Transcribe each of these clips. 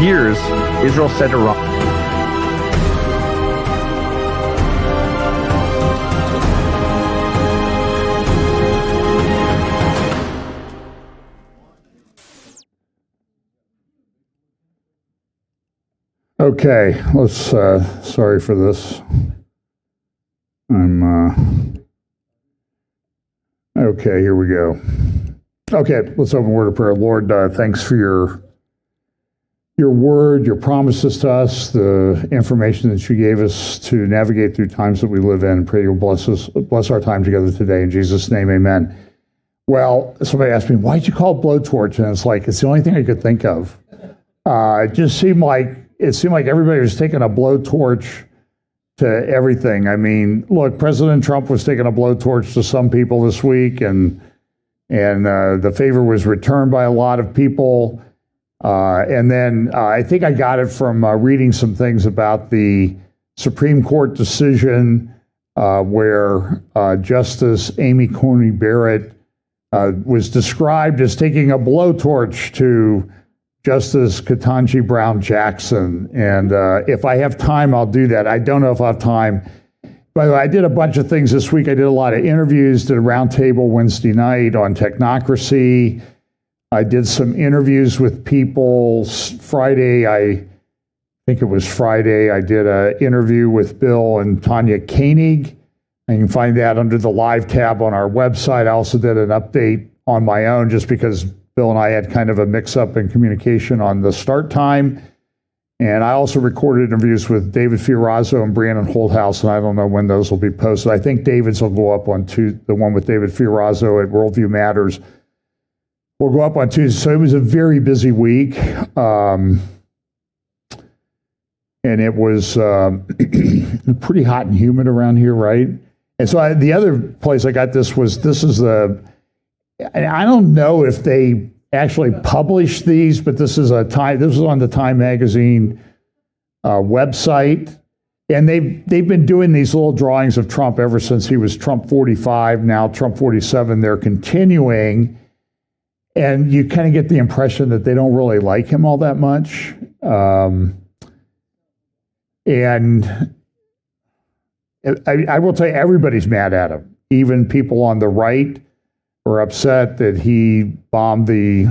years, Israel said Iran. Okay, let's, sorry for this. Okay, here we go. Okay, let's open word of prayer. Lord, thanks for your word, your promises to us, the information that you gave us to navigate through times that we live in. And pray you'll bless our time together today. In Jesus' name, amen. Well, somebody asked me, why'd you call it blowtorch? And it's like, it's the only thing I could think of. It just seemed like everybody was taking a blowtorch to everything. I mean, look, President Trump was taking a blowtorch to some people this week, and the favor was returned by a lot of people. And then I think I got it from reading some things about the Supreme Court decision where Justice Amy Coney Barrett was described as taking a blowtorch to Justice Ketanji Brown Jackson. And if I have time, I'll do that. I don't know if I have time. By the way, I did a bunch of things this week. I did a lot of interviews, did a roundtable Wednesday night on technocracy. I did some interviews with people. Friday, I think it was Friday, I did an interview with Bill and Tanya Koenig. And you can find that under the live tab on our website. I also did an update on my own just because Bill and I had kind of a mix-up in communication on the start time. And I also recorded interviews with David Fiorazo and Brandon Holthouse, and I don't know when those will be posted. I think David's will go up on the one with David Fiorazo at Worldview Matters will go up on Tuesday. So it was a very busy week. And it was pretty hot and humid around here, right? And so the other place I got this is and I don't know if they actually published these, but this is on the Time Magazine website. And they've been doing these little drawings of Trump ever since he was Trump 45, now Trump 47. They're continuing. And you kind of get the impression that they don't really like him all that much. And I will tell you, everybody's mad at him. Even people on the right are upset that he bombed the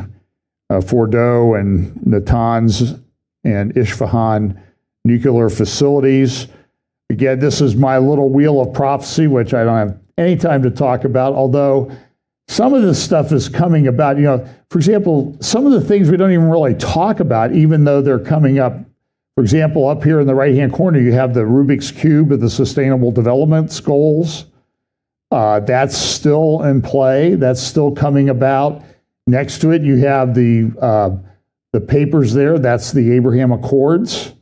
Fordow and Natanz and Isfahan nuclear facilities. Again, this is my little wheel of prophecy, which I don't have any time to talk about, although some of this stuff is coming about. For example, some of the things we don't even really talk about, even though they're coming up. For example, up here in the right-hand corner, you have the Rubik's Cube of the Sustainable Development Goals. That's still in play. That's still coming about. Next to it, you have the papers there. That's the Abraham Accords.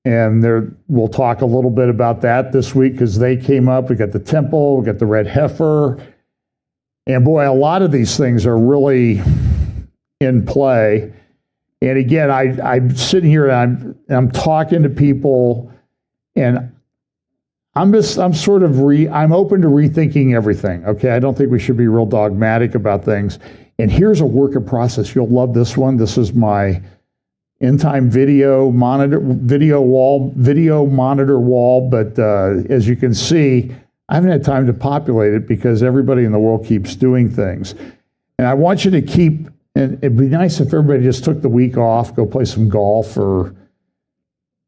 And we'll talk a little bit about that this week because they came up. We got the temple, we got the red heifer. And boy, a lot of these things are really in play. And again, I'm sitting here and I'm talking to people, and I'm open to rethinking everything. Okay, I don't think we should be real dogmatic about things. And here's a work in process. You'll love this one. This is my end time video monitor wall. But as you can see, I haven't had time to populate it because everybody in the world keeps doing things. And I want you to keep. And it'd be nice if everybody just took the week off, go play some golf or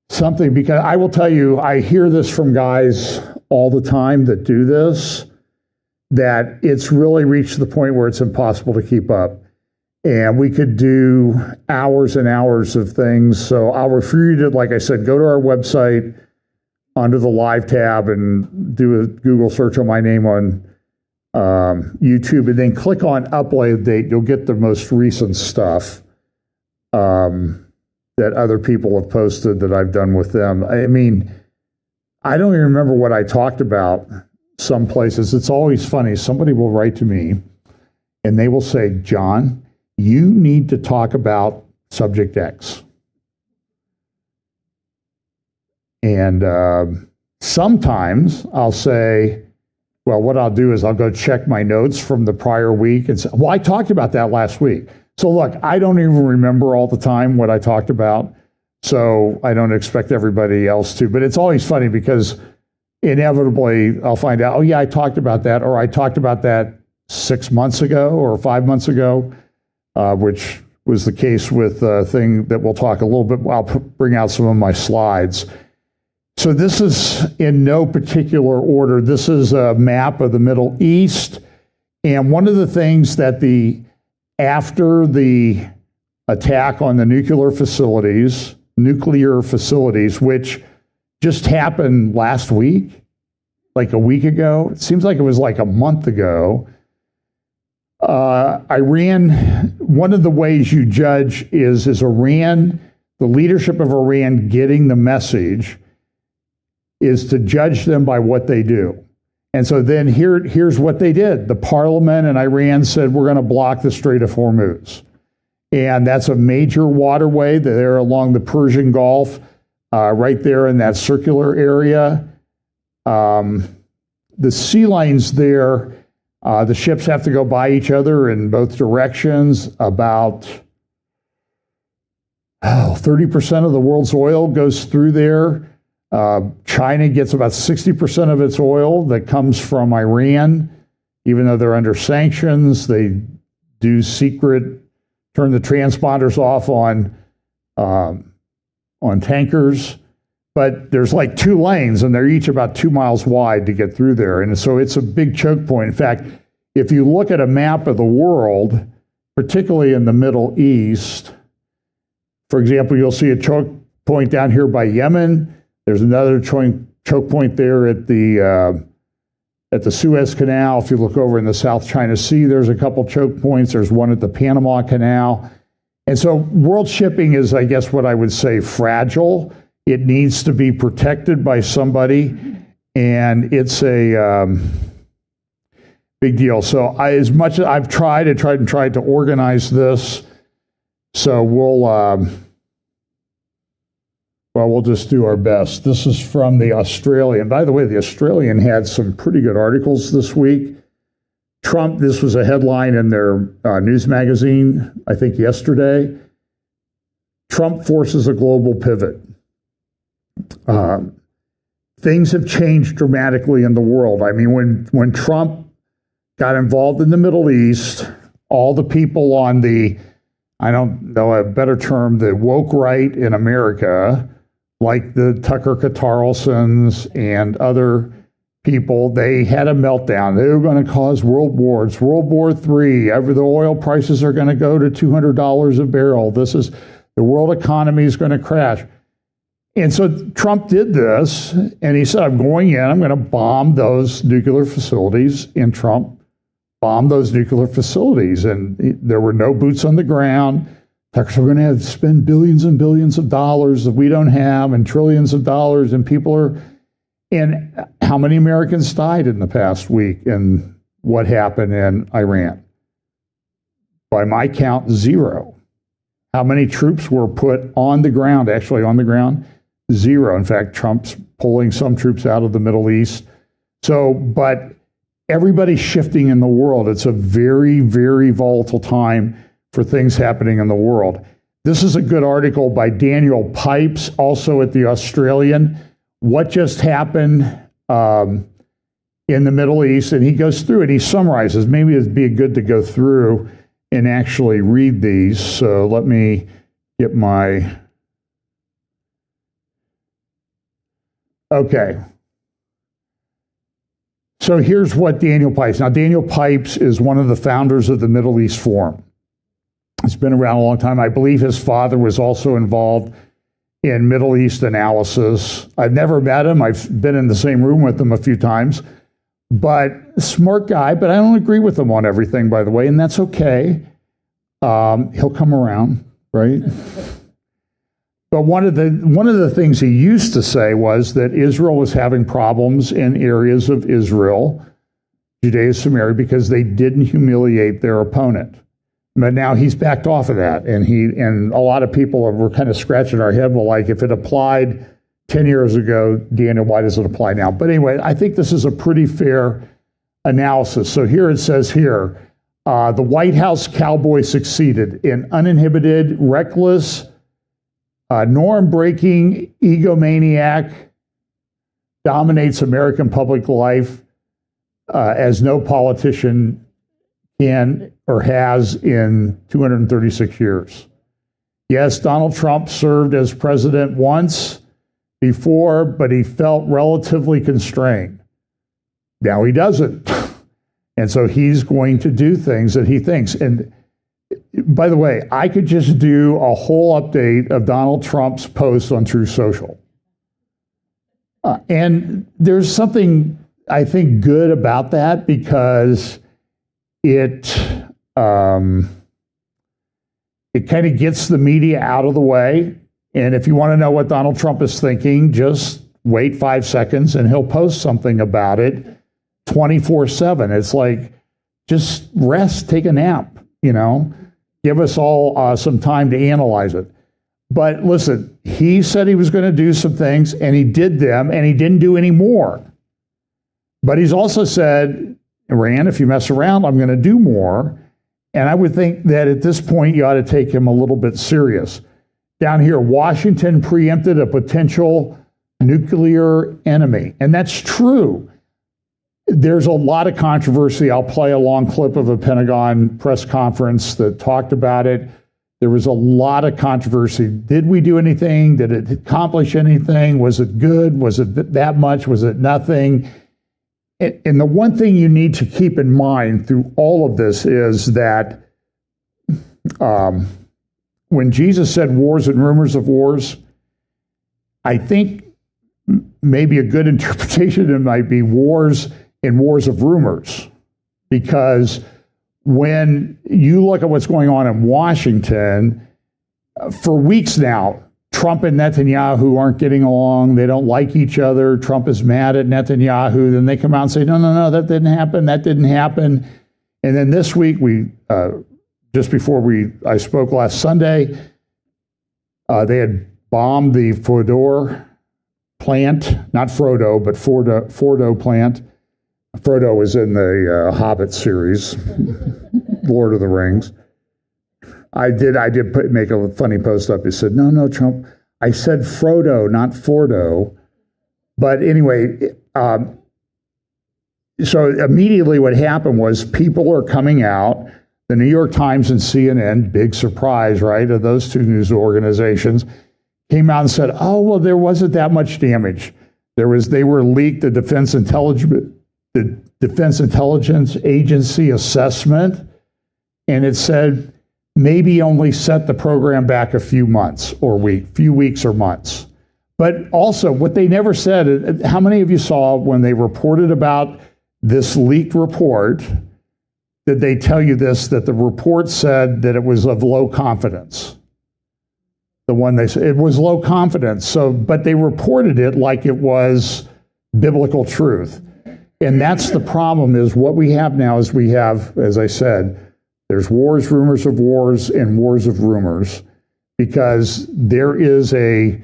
something, because I will tell you, I hear this from guys all the time that do this, that it's really reached the point where it's impossible to keep up. And we could do hours and hours of things. So I'll refer you to, like I said, go to our website under the live tab and do a Google search on my name on YouTube, and then click on upload date. You'll get the most recent stuff that other people have posted that I've done with them. I mean, I don't even remember what I talked about some places. It's always funny. Somebody will write to me and they will say, John, you need to talk about subject X. And sometimes I'll say, well, what I'll do is I'll go check my notes from the prior week and say, well, I talked about that last week. So look, I don't even remember all the time what I talked about, So I don't expect everybody else to. But it's always funny because inevitably I'll find out, oh yeah, I talked about that, or I talked about that 6 months ago or 5 months ago, which was the case with a thing that we'll talk a little bit. I'll bring out some of my slides. So this is in no particular order. This is a map of the Middle East. And one of the things that after the attack on the nuclear facilities, which just happened last week, like a week ago. It seems like it was like a month ago. Iran, one of the ways you judge is Iran, the leadership of Iran getting the message, is to judge them by what they do. And so then here's what they did. The parliament in Iran said, we're going to block the Strait of Hormuz. And that's a major waterway there along the Persian Gulf, right there in that circular area. The sea lanes there, the ships have to go by each other in both directions. About 30% of the world's oil goes through there. China gets about 60% of its oil that comes from Iran. Even though they're under sanctions, they do turn the transponders off on tankers. But there's like 2 lanes, and they're each about 2 miles wide to get through there. And so it's a big choke point. In fact, if you look at a map of the world, particularly in the Middle East, for example, you'll see a choke point down here by Yemen. There's another choke point there at the Suez Canal. If you look over in the South China Sea, there's a couple choke points. There's one at the Panama Canal. And so world shipping is, I guess, what I would say fragile. It needs to be protected by somebody, and it's a big deal. So as much as I've tried to organize this, so we'll just do our best. This is from the Australian. By the way, the Australian had some pretty good articles this week. Trump, this was a headline in their news magazine, I think yesterday. Trump forces a global pivot. Things have changed dramatically in the world. I mean, when Trump got involved in the Middle East, all the people on I don't know a better term, the woke right in America, like the Tucker Carlsons and other people, they had a meltdown. They were going to cause world wars, World War III. The oil prices are going to go to $200 a barrel. The world economy is going to crash. And so Trump did this, and he said, I'm going to bomb those nuclear facilities, and Trump bombed those nuclear facilities, and there were no boots on the ground. We're going to have to spend billions and billions of dollars that we don't have, and trillions of dollars, and and how many Americans died in the past week, and what happened in Iran? By my count, 0. How many troops were put on the ground, actually on the ground? 0. In fact, Trump's pulling some troops out of the Middle East. But everybody's shifting in the world. It's a very, very volatile time for things happening in the world. This is a good article by Daniel Pipes, also at the Australian. What just happened in the Middle East? And he goes through it. He summarizes. Maybe it'd be good to go through and actually read these. So let me get my... Okay. So here's what Daniel Pipes. Now, Daniel Pipes is one of the founders of the Middle East Forum. It's been around a long time. I believe his father was also involved in Middle East analysis. I've never met him. I've been in the same room with him a few times. But smart guy, but I don't agree with him on everything, by the way, and that's okay. He'll come around, right? But one of the things he used to say was that Israel was having problems in areas of Israel, Judea, Samaria, because they didn't humiliate their opponent. But now he's backed off of that, and a lot of people were kind of scratching our head. Well, like if it applied 10 years ago, Daniel, why does it apply now? But anyway, I think this is a pretty fair analysis. So here it says the White House cowboy succeeded in uninhibited, reckless Norm-breaking egomaniac dominates American public life as no politician can or has in 236 years. Yes, Donald Trump served as president once before, but he felt relatively constrained. Now he doesn't. And so he's going to do things that he thinks. And by the way, I could just do a whole update of Donald Trump's posts on Truth Social. And there's something, I think, good about that because it kind of gets the media out of the way. And if you want to know what Donald Trump is thinking, just wait 5 seconds and he'll post something about it 24/7. It's like, just rest, take a nap, give us all some time to analyze it. But listen, he said he was going to do some things and he did them and he didn't do any more. But he's also said, Iran, if you mess around, I'm going to do more. And I would think that at this point, you ought to take him a little bit serious. Down here, Washington preempted a potential nuclear enemy. And that's true. There's a lot of controversy. I'll play a long clip of a Pentagon press conference that talked about it. There was a lot of controversy. Did we do anything? Did it accomplish anything? Was it good? Was it that much? Was it nothing? And the one thing you need to keep in mind through all of this is that when Jesus said wars and rumors of wars, I think maybe a good interpretation it might be wars and wars of rumors. Because when you look at what's going on in Washington, for weeks now, Trump and Netanyahu aren't getting along. They don't like each other. Trump is mad at Netanyahu. Then they come out and say, no, that didn't happen. That didn't happen. And then this week, just before I spoke last Sunday, they had bombed the Fodor plant, not Frodo, but Fordo plant. Frodo was in the Hobbit series, Lord of the Rings. I did make a funny post up. He said, no, Trump, I said Frodo, not Fordo. But anyway, so immediately what happened was people are coming out. The New York Times and CNN, big surprise, right, of those two news organizations, came out and said, oh, well, there wasn't that much damage. They were leaked the Defense Intelligence Agency assessment, and it said, maybe only set the program back a few months or few weeks or months. But also, what they never said, how many of you saw when they reported about this leaked report, did they tell you this, that the report said that it was of low confidence? The one they said, it was low confidence. But they reported it like it was biblical truth. And that's the problem is what we have now is we have, as I said, there's wars, rumors of wars, and wars of rumors, because there is a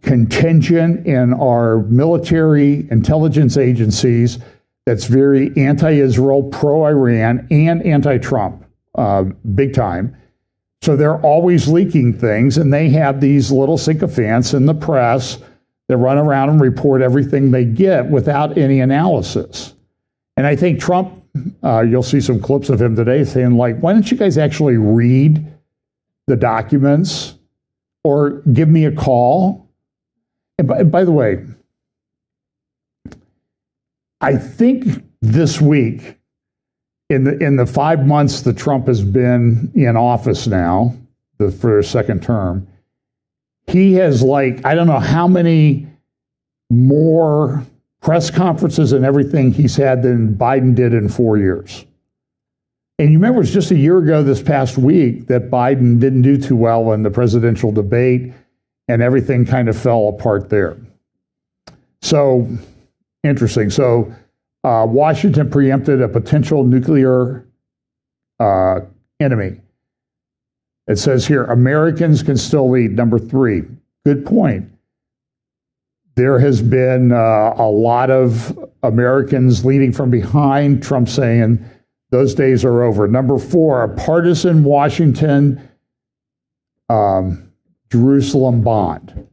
contingent in our military intelligence agencies that's very anti-Israel, pro-Iran, and anti-Trump, big time. So they're always leaking things, and they have these little sycophants in the press that run around and report everything they get without any analysis. And I think Trump, you'll see some clips of him today saying, like, why don't you guys actually read the documents or give me a call? And by the way, I think this week, in the 5 months that Trump has been in office now, for a second term, he has, like, I don't know how many more press conferences and everything he's had than Biden did in 4 years. And you remember it was just a year ago this past week that Biden didn't do too well in the presidential debate, and everything kind of fell apart there. So, interesting. So, Washington preempted a potential nuclear enemy. It says here, Americans can still lead. Number 3, good point. There has been a lot of Americans leading from behind. Trump saying those days are over. Number 4, a partisan Washington Jerusalem bond.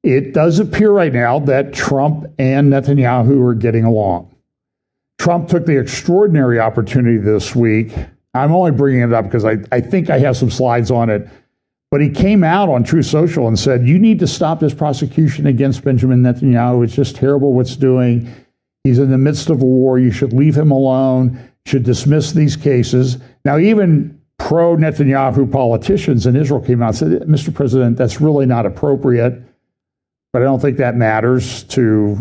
It does appear right now that Trump and Netanyahu are getting along. Trump took the extraordinary opportunity this week. I'm only bringing it up because I think I have some slides on it. But he came out on Truth Social and said, you need to stop this prosecution against Benjamin Netanyahu. It's just terrible what's doing. He's in the midst of a war. You should leave him alone. Should dismiss these cases. Now, even pro-Netanyahu politicians in Israel came out and said, Mr. President, that's really not appropriate. But I don't think that matters to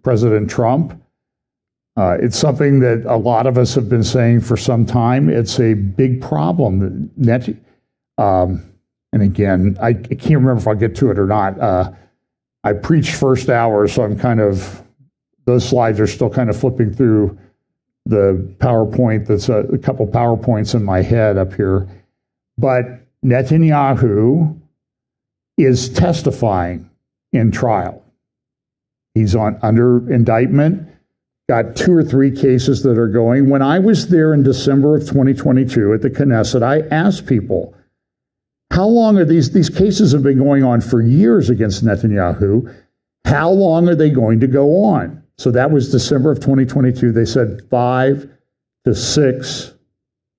President Trump. It's something that a lot of us have been saying for some time. It's a big problem. And again, I can't remember if I'll get to it or not. I preached first hour, so I'm those slides are still kind of flipping through the PowerPoint. That's a couple PowerPoints in my head up here. But Netanyahu is testifying in trial. He's under indictment, got 2 or 3 cases that are going. When I was there in December of 2022 at the Knesset, I asked people, how long are these cases have been going on for years against Netanyahu? How long are they going to go on? So that was December of 2022. They said 5 to 6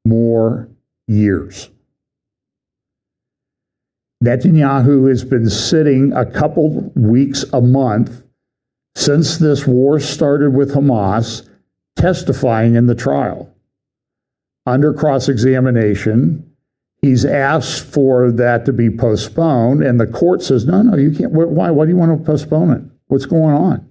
more years. Netanyahu has been sitting a couple weeks, a month, since this war started with Hamas, testifying in the trial. Under cross-examination, he's asked for that to be postponed, and the court says, no, you can't. Why? Why do you want to postpone it? What's going on?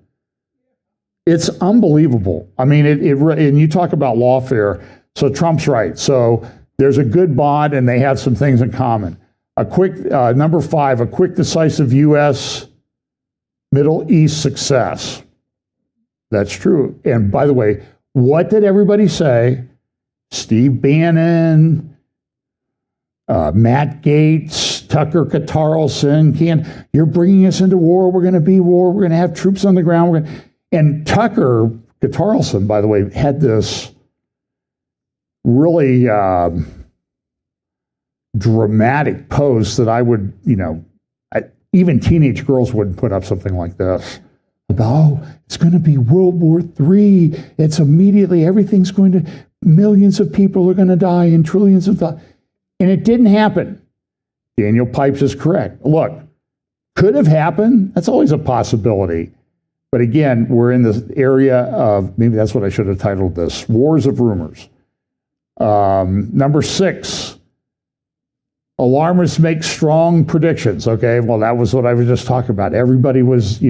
It's unbelievable. I mean, and you talk about lawfare. So Trump's right. So there's a good bond, and they have some things in common. Number 5, a quick, decisive U.S. Middle East success. That's true. And by the way, what did everybody say? Steve Bannon, Matt Gaetz, Tucker Carlson, you're bringing us into war. We're going to be war. We're going to have troops on the ground. And Tucker Carlson, by the way, had this really dramatic post that I would, even teenage girls wouldn't put up something like this. About, it's going to be World War III. It's immediately, millions of people are going to die and trillions of dollars. And it didn't happen. Daniel Pipes is correct. Look, could have happened. That's always a possibility. But again, we're in this area of, maybe that's what I should have titled this, Wars of Rumors. Number 6, alarmists make strong predictions. Okay, well, that was what I was just talking about. Everybody was,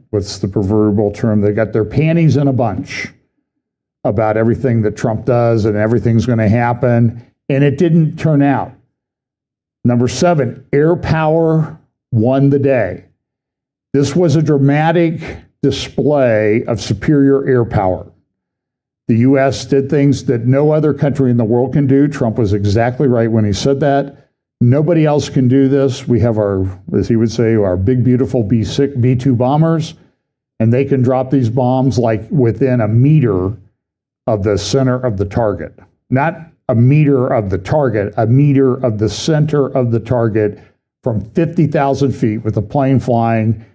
what's the proverbial term? They got their panties in a bunch about everything that Trump does and everything's going to happen. And it didn't turn out. Number 7, air power won the day. This was a dramatic display of superior air power. The U.S. did things that no other country in the world can do. Trump was exactly right when he said that. Nobody else can do this. We have our, as he would say, our big, beautiful B-2 bombers, and they can drop these bombs like within a meter of the center of the target. Not a meter of the target, a meter of the center of the target from 50,000 feet with a plane flying,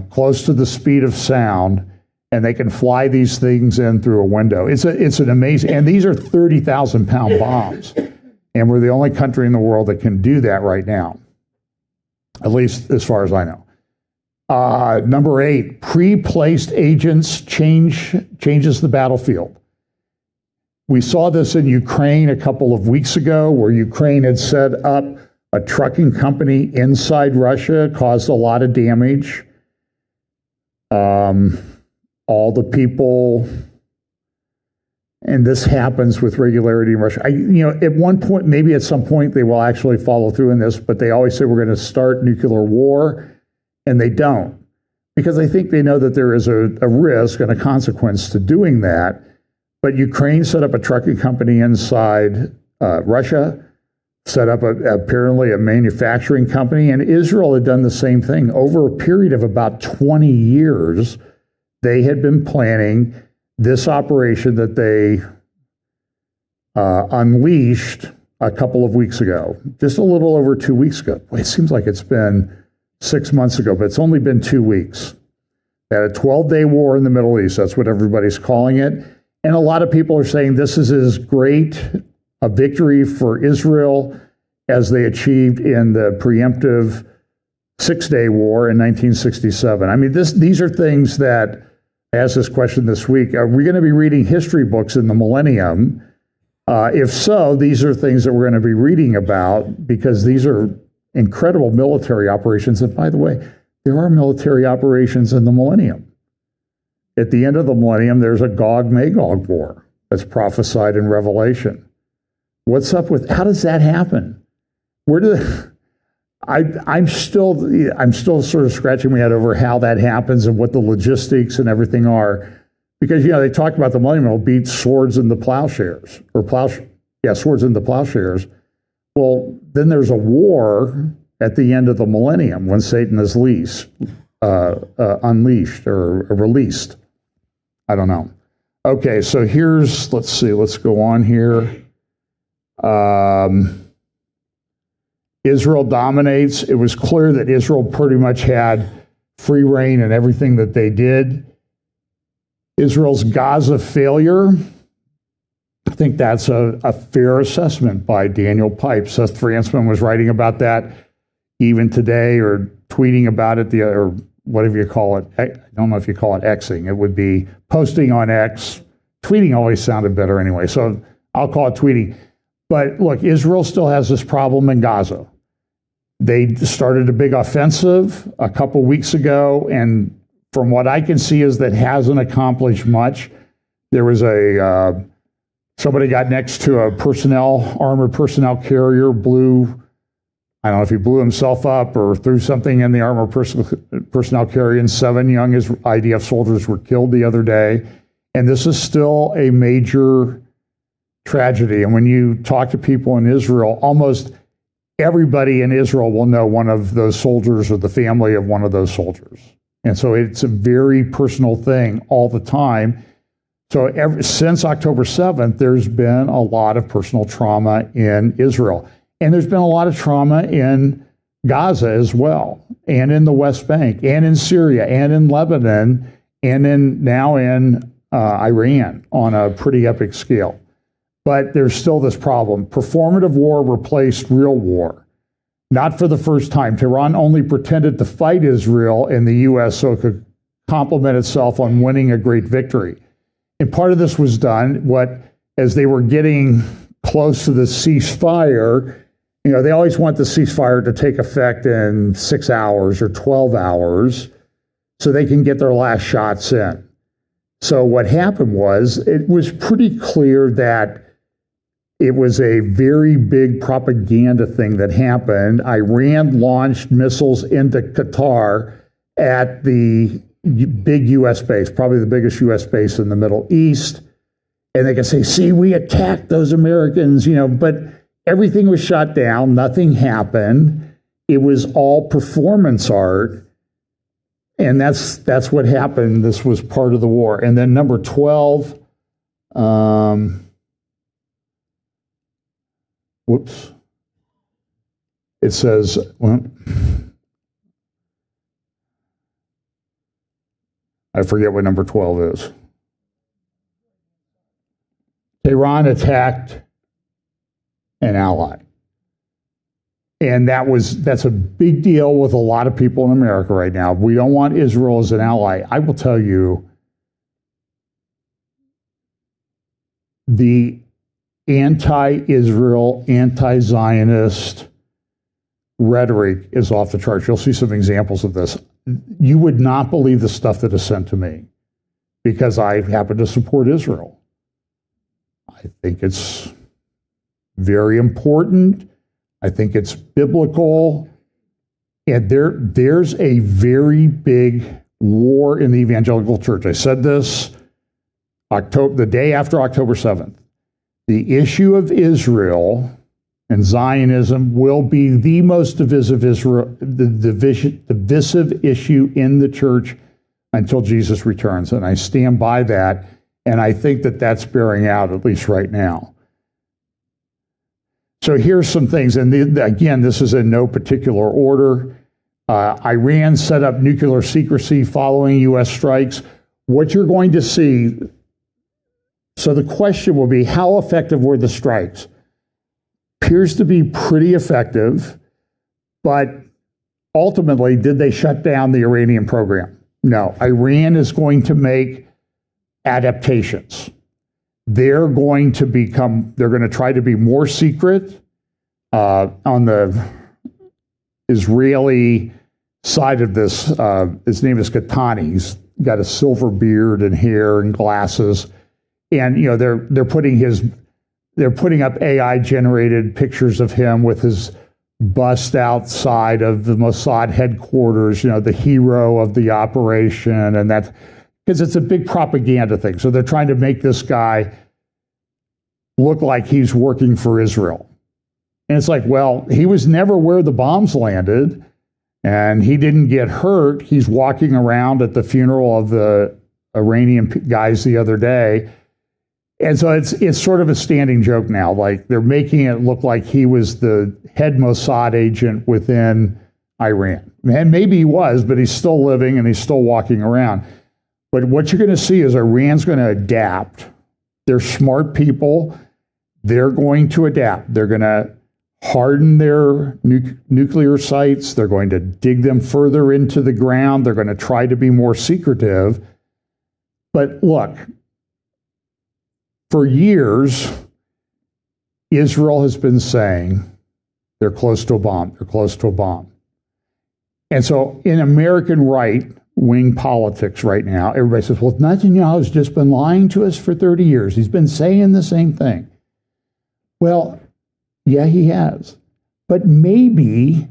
close to the speed of sound, and they can fly these things in through a window. It's an amazing, and these are 30,000-pound bombs. And we're the only country in the world that can do that right now, at least as far as I know. Number 8, pre-placed agents changes the battlefield. We saw this in Ukraine a couple of weeks ago, where Ukraine had set up a trucking company inside Russia, caused a lot of damage. All the people, and this happens with regularity in Russia. At one point, maybe at some point, they will actually follow through in this, but they always say we're going to start nuclear war, and they don't. Because I think they know that there is a risk and a consequence to doing that. But Ukraine set up a trucking company inside Russia, set up apparently a manufacturing company, and Israel had done the same thing. Over a period of about 20 years, they had been planning this operation that they unleashed a couple of weeks ago, just a little over 2 weeks ago. Boy, it seems like it's been 6 months ago, but it's only been 2 weeks. They had a 12-day war in the Middle East. That's what everybody's calling it. And a lot of people are saying this is as great a victory for Israel as they achieved in the preemptive Six-Day War in 1967. I mean, these are things that, I asked this question this week, are we going to be reading history books in the millennium? If so, these are things that we're going to be reading about, because these are incredible military operations. And by the way, there are military operations in the millennium. At the end of the millennium, there's a Gog-Magog war that's prophesied in Revelation. What's up with, how does that happen? Where do I'm still sort of scratching my head over how that happens and what the logistics and everything are, because they talk about the millennium will beat swords into plowshares, swords into plowshares. Well, then there's a war at the end of the millennium when Satan is unleashed or released. I don't know. Okay, so let's go on here. Israel dominates. It was clear that Israel pretty much had free reign in everything that they did. Israel's Gaza failure, I think that's a fair assessment by Daniel Pipes. Seth Frantzman was writing about that even today, or tweeting about it, or whatever you call it. I don't know if you call it Xing. It would be posting on X. Tweeting always sounded better anyway, so I'll call it tweeting. But look, Israel still has this problem in Gaza. They started a big offensive a couple weeks ago, and from what I can see is that hasn't accomplished much. There was somebody got next to a armored personnel carrier, I don't know if he blew himself up or threw something in the armored personnel carrier, and 7 young IDF soldiers were killed the other day. And this is still a major tragedy. And when you talk to people in Israel, almost everybody in Israel will know one of those soldiers or the family of one of those soldiers. And so it's a very personal thing all the time. So since October 7th, there's been a lot of personal trauma in Israel. And there's been a lot of trauma in Gaza as well, and in the West Bank, and in Syria, and in Lebanon, and now in Iran on a pretty epic scale. But there's still this problem. Performative war replaced real war. Not for the first time. Tehran only pretended to fight Israel in the U.S. so it could compliment itself on winning a great victory. And part of this was done, as they were getting close to the ceasefire, they always want the ceasefire to take effect in 6 hours or 12 hours so they can get their last shots in. So what happened was, it was pretty clear that it was a very big propaganda thing that happened. Iran launched missiles into Qatar at the big U.S. base, probably the biggest U.S. base in the Middle East. And they can say, see, we attacked those Americans, but everything was shot down. Nothing happened. It was all performance art. And that's what happened. This was part of the war. And then number 12, it says, I forget what number 12 is. Tehran attacked an ally. And that's a big deal with a lot of people in America right now. We don't want Israel as an ally. I will tell you, the anti-Israel, anti-Zionist rhetoric is off the charts. You'll see some examples of this. You would not believe the stuff that is sent to me, because I happen to support Israel. I think it's very important. I think it's biblical. And there's a very big war in the evangelical church. I said this the day after October 7th. The issue of Israel and Zionism will be the most divisive issue in the church until Jesus returns. And I stand by that. And I think that that's bearing out, at least right now. So here's some things, and again, this is in no particular order. Iran set up nuclear secrecy following U.S. strikes. What you're going to see, so the question will be, how effective were the strikes? Appears to be pretty effective, but ultimately, did they shut down the Iranian program? No. Iran is going to make adaptations. They're going to try to be more secret. On the Israeli side of this, his name is Katani. He's got a silver beard and hair and glasses. And, they're putting up AI generated pictures of him with his bust outside of the Mossad headquarters, the hero of the operation. And that, because it's a big propaganda thing. So they're trying to make this guy look like he's working for Israel. And it's like, well, he was never where the bombs landed, and he didn't get hurt. He's walking around at the funeral of the Iranian guys the other day. And so it's sort of a standing joke now. Like, they're making it look like he was the head Mossad agent within Iran. And maybe he was, but he's still living and he's still walking around. But what you're going to see is Iran's going to adapt. They're smart people. They're going to adapt. They're going to harden their nuclear sites. They're going to dig them further into the ground. They're going to try to be more secretive. But look, for years, Israel has been saying they're close to a bomb. They're close to a bomb. And so in American right-wing politics right now, everybody says, well, Netanyahu's just been lying to us for 30 years. He's been saying the same thing. Well, yeah, he has. But maybe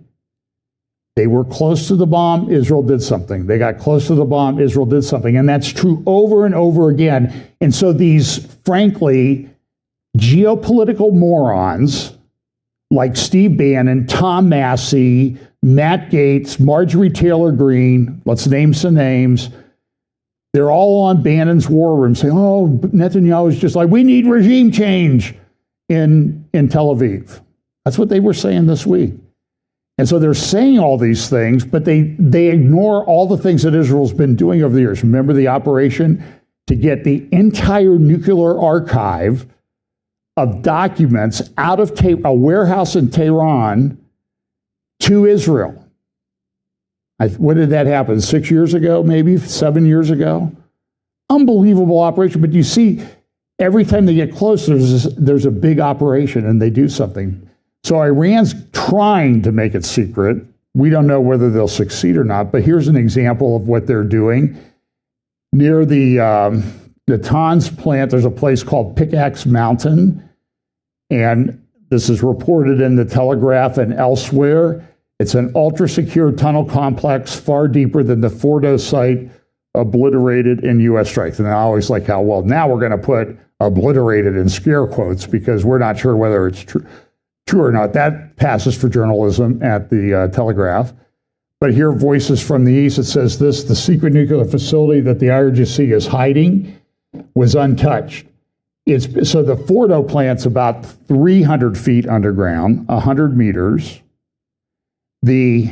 they were close to the bomb, Israel did something. They got close to the bomb, Israel did something. And that's true over and over again. And so these, frankly, geopolitical morons like Steve Bannon, Tom Massey, Matt Gaetz, Marjorie Taylor Greene, let's name some names, they're all on Bannon's war room saying, oh, Netanyahu is just like, we need regime change in Tel Aviv. That's what they were saying this week. And so they're saying all these things, but they ignore all the things that Israel's been doing over the years. Remember the operation to get the entire nuclear archive of documents out of a warehouse in Tehran to Israel. When did that happen? 6 years ago, maybe 7 years ago? Unbelievable operation. But you see, every time they get close, there's a big operation and they do something. So Iran's trying to make it secret. We don't know whether they'll succeed or not, but here's an example of what they're doing. Near the Natanz plant, there's a place called Pickaxe Mountain, and this is reported in the Telegraph and elsewhere. It's an ultra-secure tunnel complex far deeper than the Fordo site obliterated in U.S. strikes. And I always like how, well, now we're going to put obliterated in scare quotes because we're not sure whether it's true or not. That passes for journalism at the Telegraph. But here, Voices from the East, it says this: the secret nuclear facility that the IRGC is hiding was untouched. So the Fordo plant's about 300 feet underground, 100 meters. The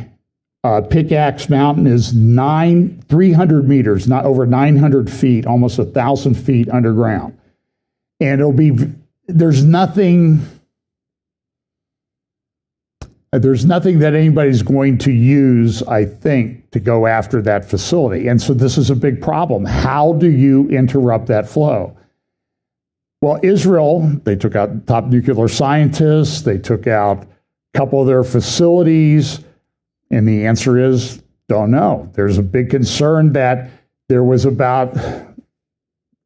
Pickaxe Mountain is 300 meters, not over 900 feet, almost 1,000 feet underground. And there's nothing that anybody's going to use, I think, to go after that facility. And so this is a big problem. How do you interrupt that flow? Well, Israel, they took out top nuclear scientists, they took out a couple of their facilities, and the answer is, don't know. There's a big concern that there was about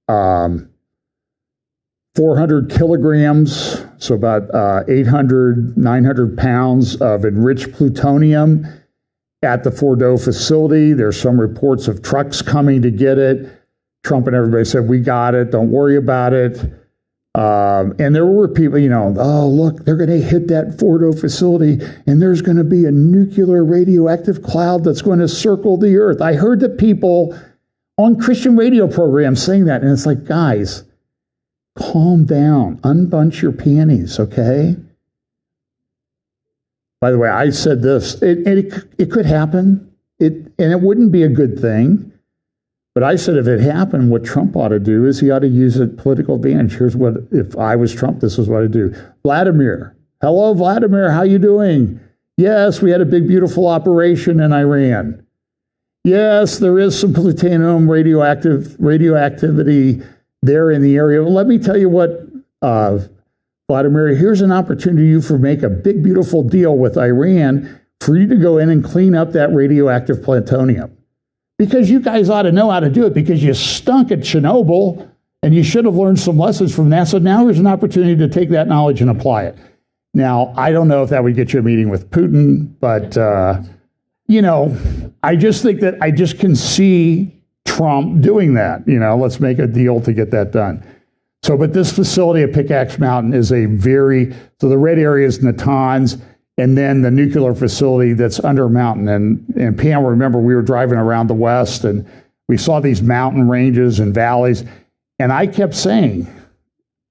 400 kilograms, so about 800, 900 pounds of enriched plutonium at the Fordo facility. There's some reports of trucks coming to get it. Trump and everybody said, we got it, don't worry about it. And there were people, oh, look, they're going to hit that Fordo facility and there's going to be a nuclear radioactive cloud that's going to circle the earth. I heard the people on Christian radio programs saying that, and it's like, guys, calm down, unbunch your panties, okay? By the way, I said this, it could happen, and it wouldn't be a good thing. But I said if it happened, what Trump ought to do is he ought to use a political advantage. Here's what, if I was Trump, this is what I'd do. Vladimir. Hello, Vladimir. How you doing? Yes, we had a big, beautiful operation in Iran. Yes, there is some plutonium radioactivity there in the area. Well, let me tell you what, Vladimir, here's an opportunity for make a big, beautiful deal with Iran for you to go in and clean up that radioactive plutonium. Because you guys ought to know how to do it because you stunk at Chernobyl and you should have learned some lessons from that. So now here's an opportunity to take that knowledge and apply it. Now, I don't know if that would get you a meeting with Putin, but, I just think that I just can see Trump doing that. Let's make a deal to get that done. So, but this facility at Pickaxe Mountain is so the red area is Natanz, and then the nuclear facility that's under a mountain. And Pam, remember, we were driving around the West and we saw these mountain ranges and valleys. And I kept saying,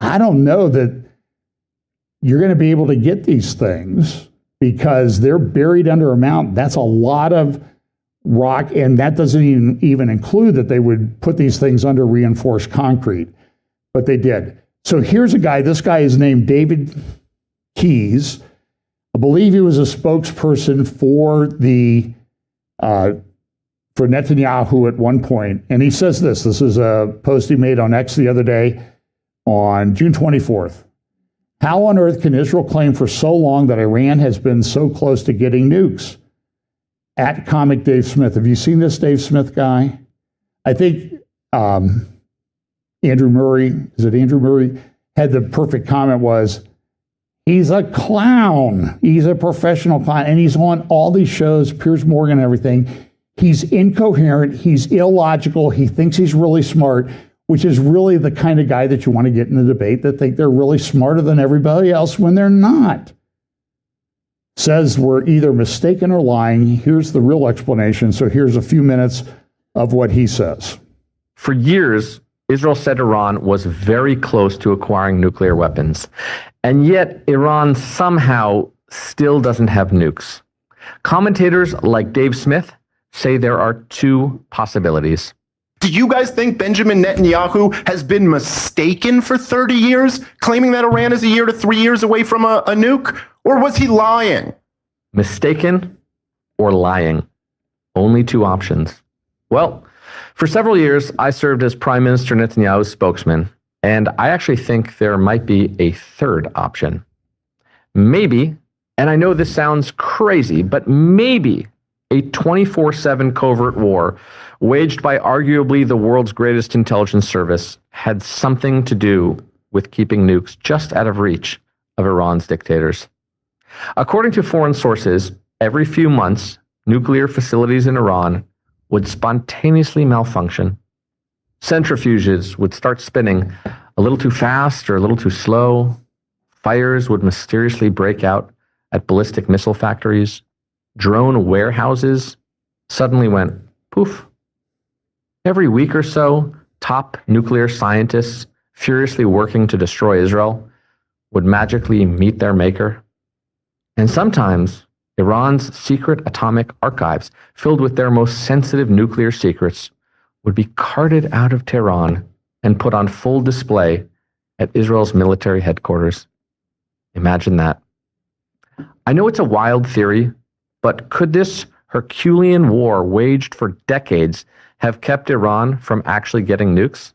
I don't know that you're going to be able to get these things because they're buried under a mountain. That's a lot of rock. And that doesn't even include that they would put these things under reinforced concrete. But they did. So here's a guy. This guy is named David Keyes. I believe he was a spokesperson for for Netanyahu at one point. And he says this. This is a post he made on X the other day on June 24th. How on earth can Israel claim for so long that Iran has been so close to getting nukes? At Comic Dave Smith. Have you seen this Dave Smith guy? I think Andrew Murray, is it Andrew Murray, had the perfect comment was, he's a clown. He's a professional clown. And he's on all these shows, Piers Morgan and everything. He's incoherent. He's illogical. He thinks he's really smart, which is really the kind of guy that you want to get in a debate that think they're really smarter than everybody else when they're not. Says we're either mistaken or lying. Here's the real explanation. So here's a few minutes of what he says. For years, Israel said Iran was very close to acquiring nuclear weapons, and yet Iran somehow still doesn't have nukes. Commentators like Dave Smith say there are two possibilities. Do you guys think Benjamin Netanyahu has been mistaken for 30 years, claiming that Iran is a year to 3 years away from a nuke? Or was he lying? Mistaken or lying? Only two options. Well, for several years, I served as Prime Minister Netanyahu's spokesman, and I actually think there might be a third option. Maybe, and I know this sounds crazy, but maybe a 24/7 covert war waged by arguably the world's greatest intelligence service had something to do with keeping nukes just out of reach of Iran's dictators. According to foreign sources, every few months, nuclear facilities in Iran would spontaneously malfunction. Centrifuges would start spinning a little too fast or a little too slow. Fires would mysteriously break out at ballistic missile factories. Drone warehouses suddenly went poof. Every week or so, top nuclear scientists furiously working to destroy Israel would magically meet their maker. And sometimes Iran's secret atomic archives, filled with their most sensitive nuclear secrets, would be carted out of Tehran and put on full display at Israel's military headquarters. Imagine that. I know it's a wild theory, but could this Herculean war waged for decades have kept Iran from actually getting nukes?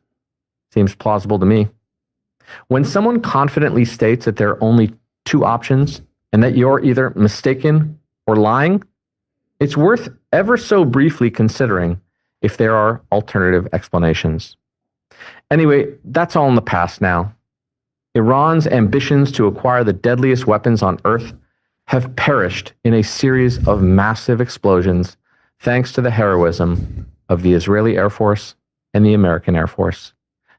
Seems plausible to me. When someone confidently states that there are only two options, and that you're either mistaken or lying, it's worth ever so briefly considering if there are alternative explanations. Anyway, that's all in the past now. Iran's ambitions to acquire the deadliest weapons on Earth have perished in a series of massive explosions thanks to the heroism of the Israeli Air Force and the American Air Force.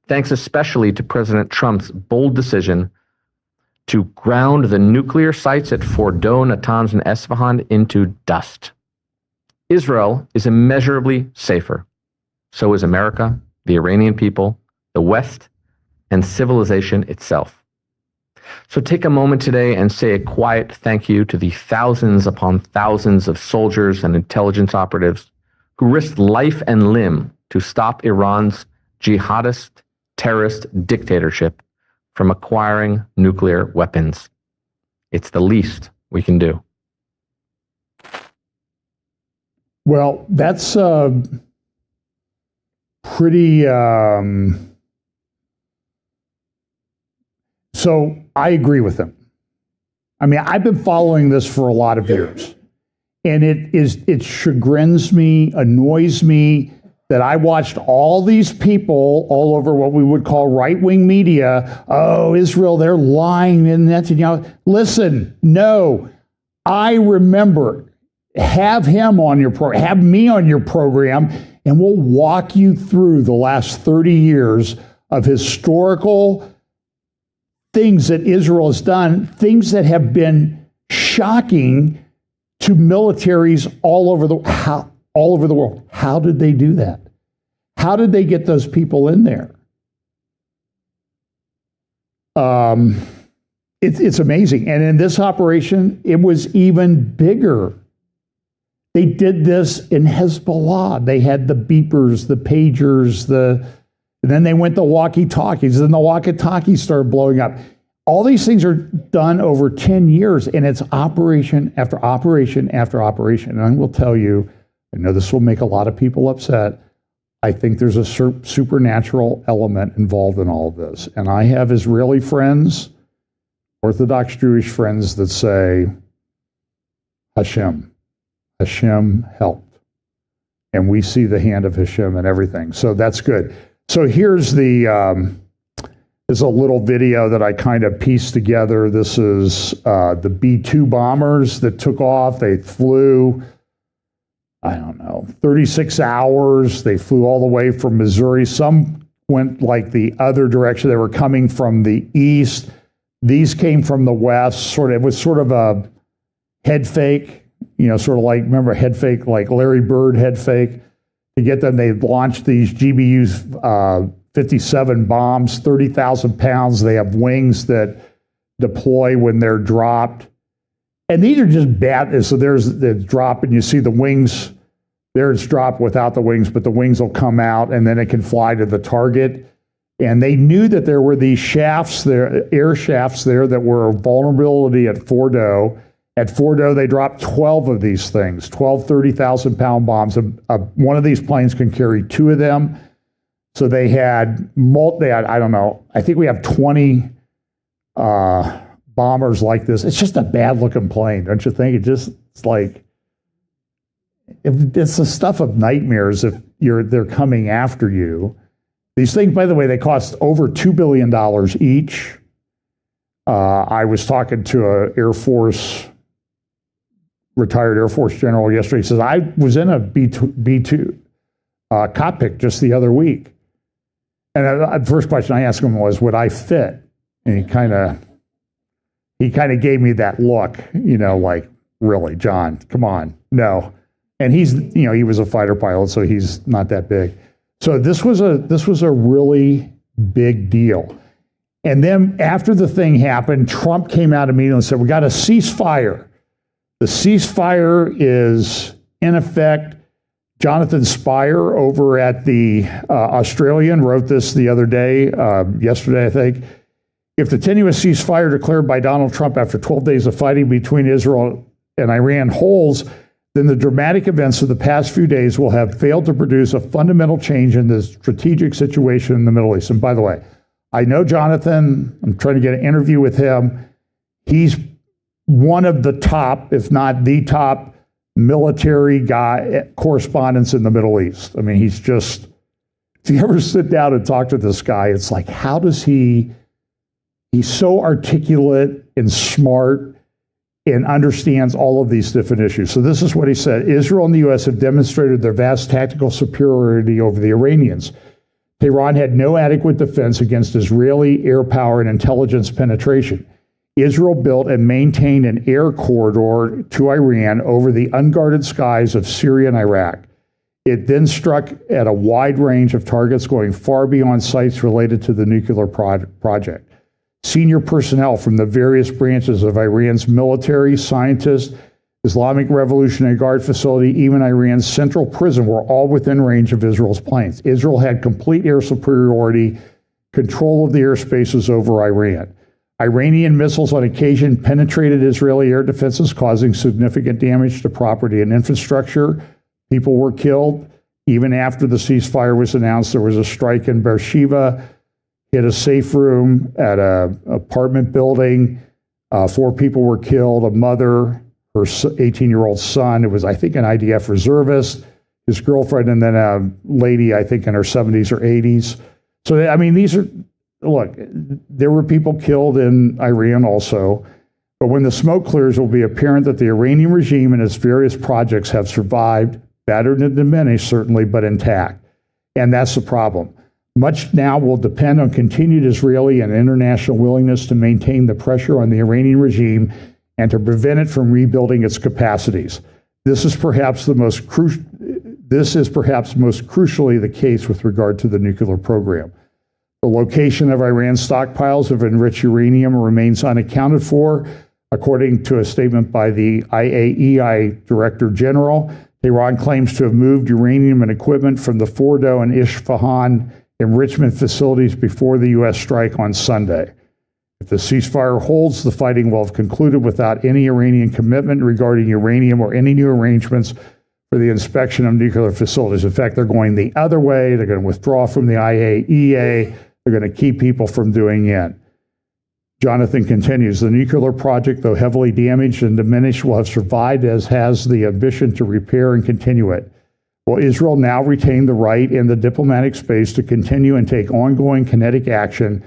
Thanks especially to President Trump's bold decision to ground the nuclear sites at Fordo, Natanz, and Esfahan into dust. Israel is immeasurably safer. So is America, the Iranian people, the West, and civilization itself. So take a moment today and say a quiet thank you to the thousands upon thousands of soldiers and intelligence operatives who risked life and limb to stop Iran's jihadist, terrorist dictatorship from acquiring nuclear weapons. It's the least we can do. Well, that's pretty... So I agree with him. I mean, I've been following this for a lot of years, and it chagrins me, annoys me that I watched all these people all over what we would call right-wing media. Oh, Israel, they're lying in Netanyahu. Listen, no, I remember. Have him on your program, have me on your program, and we'll walk you through the last 30 years of historical things that Israel has done, things that have been shocking to militaries all over the world. How did they do that? How did they get those people in there? It's amazing. And in this operation, it was even bigger. They did this in Hezbollah. They had the beepers, the pagers, and then they went to walkie-talkies, and the walkie-talkies started blowing up. All these things are done over 10 years, and it's operation after operation after operation. And I will tell you, I know this will make a lot of people upset, I think there's a supernatural element involved in all of this. And I have Israeli friends, Orthodox Jewish friends that say, Hashem helped. And we see the hand of Hashem and everything. So that's good. So here's there's a little video that I kind of pieced together. This is the B-2 bombers that took off. They flew, 36 hours. They flew all the way from Missouri. Some went like the other direction. They were coming from the east. These came from the west. It was sort of a head fake, sort of like, remember head fake, like Larry Bird head fake. To get them, they launched these GBU 57 bombs, 30,000 pounds. They have wings that deploy when they're dropped. And these are just bad. So there's the drop, and you see the wings. There's drop without the wings, but the wings will come out, and then it can fly to the target. And they knew that there were these shafts there, air shafts there, that were a vulnerability at Fordo. At Fordo, they dropped 12 of these things, 12 30,000-pound bombs. One of these planes can carry 2 of them. So they had, I don't know, I think we have 20 bombers like this. It's just a bad-looking plane, don't you think? It's like, it's the stuff of nightmares if they're coming after you. These things, by the way, they cost over $2 billion each. I was talking to a retired Air Force general yesterday. He says, I was in a B-2 cockpit just the other week. And the first question I asked him was, would I fit? And he kind of gave me that look, like, really, John, come on, no. And he's, he was a fighter pilot, so he's not that big. So this was a really big deal. And then after the thing happened, Trump came out immediately and said, we got a ceasefire. The ceasefire is in effect. Jonathan Spire over at the Australian wrote this the other day, yesterday, I think. If the tenuous ceasefire declared by Donald Trump after 12 days of fighting between Israel and Iran holds, then the dramatic events of the past few days will have failed to produce a fundamental change in the strategic situation in the Middle East. And by the way, I know Jonathan. I'm trying to get an interview with him. He's one of the top, if not the top, military correspondents in the Middle East. I mean, he's just, if you ever sit down and talk to this guy, it's like, how does he's so articulate and smart and understands all of these different issues. So this is what he said. Israel and the U.S. have demonstrated their vast tactical superiority over the Iranians. Tehran had no adequate defense against Israeli air power and intelligence penetration. Israel built and maintained an air corridor to Iran over the unguarded skies of Syria and Iraq. It then struck at a wide range of targets going far beyond sites related to the nuclear project. Senior personnel from the various branches of Iran's military, scientists, Islamic Revolutionary Guard facility, even Iran's central prison were all within range of Israel's planes. Israel had complete air superiority, control of the airspaces over Iran. Iranian missiles on occasion penetrated Israeli air defenses, causing significant damage to property and infrastructure. People were killed. Even after the ceasefire was announced, there was a strike in Beersheba, hit a safe room at an apartment building. 4 people were killed, a mother, her 18-year-old son. It was, I think, an IDF reservist, his girlfriend, and then a lady, I think, in her 70s or 80s. So, I mean, look, there were people killed in Iran also, but when the smoke clears, it will be apparent that the Iranian regime and its various projects have survived, battered and diminished, certainly, but intact. And that's the problem. Much now will depend on continued Israeli and international willingness to maintain the pressure on the Iranian regime and to prevent it from rebuilding its capacities. This is perhaps most crucially the case with regard to the nuclear program. The location of Iran's stockpiles of enriched uranium remains unaccounted for. According to a statement by the IAEI Director General, Iran claims to have moved uranium and equipment from the Fordo and Isfahan enrichment facilities before the U.S. strike on Sunday. If the ceasefire holds, the fighting will have concluded without any Iranian commitment regarding uranium or any new arrangements for the inspection of nuclear facilities. In fact, they're going the other way. They're going to withdraw from the IAEA. They're going to keep people from doing it. Jonathan continues, the nuclear project, though heavily damaged and diminished, will have survived, as has the ambition to repair and continue it. Will Israel now retain the right in the diplomatic space to continue and take ongoing kinetic action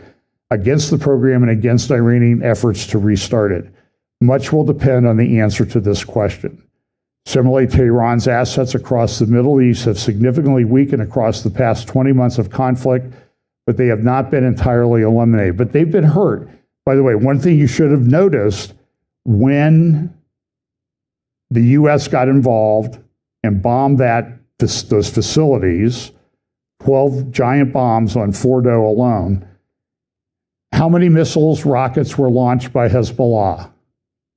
against the program and against Iranian efforts to restart it? Much will depend on the answer to this question. Similarly, Tehran's assets across the Middle East have significantly weakened across the past 20 months of conflict, but they have not been entirely eliminated. But they've been hurt. By the way, one thing you should have noticed, when the U.S. got involved and bombed those facilities, 12 giant bombs on Fordo alone, how many missiles, rockets were launched by Hezbollah?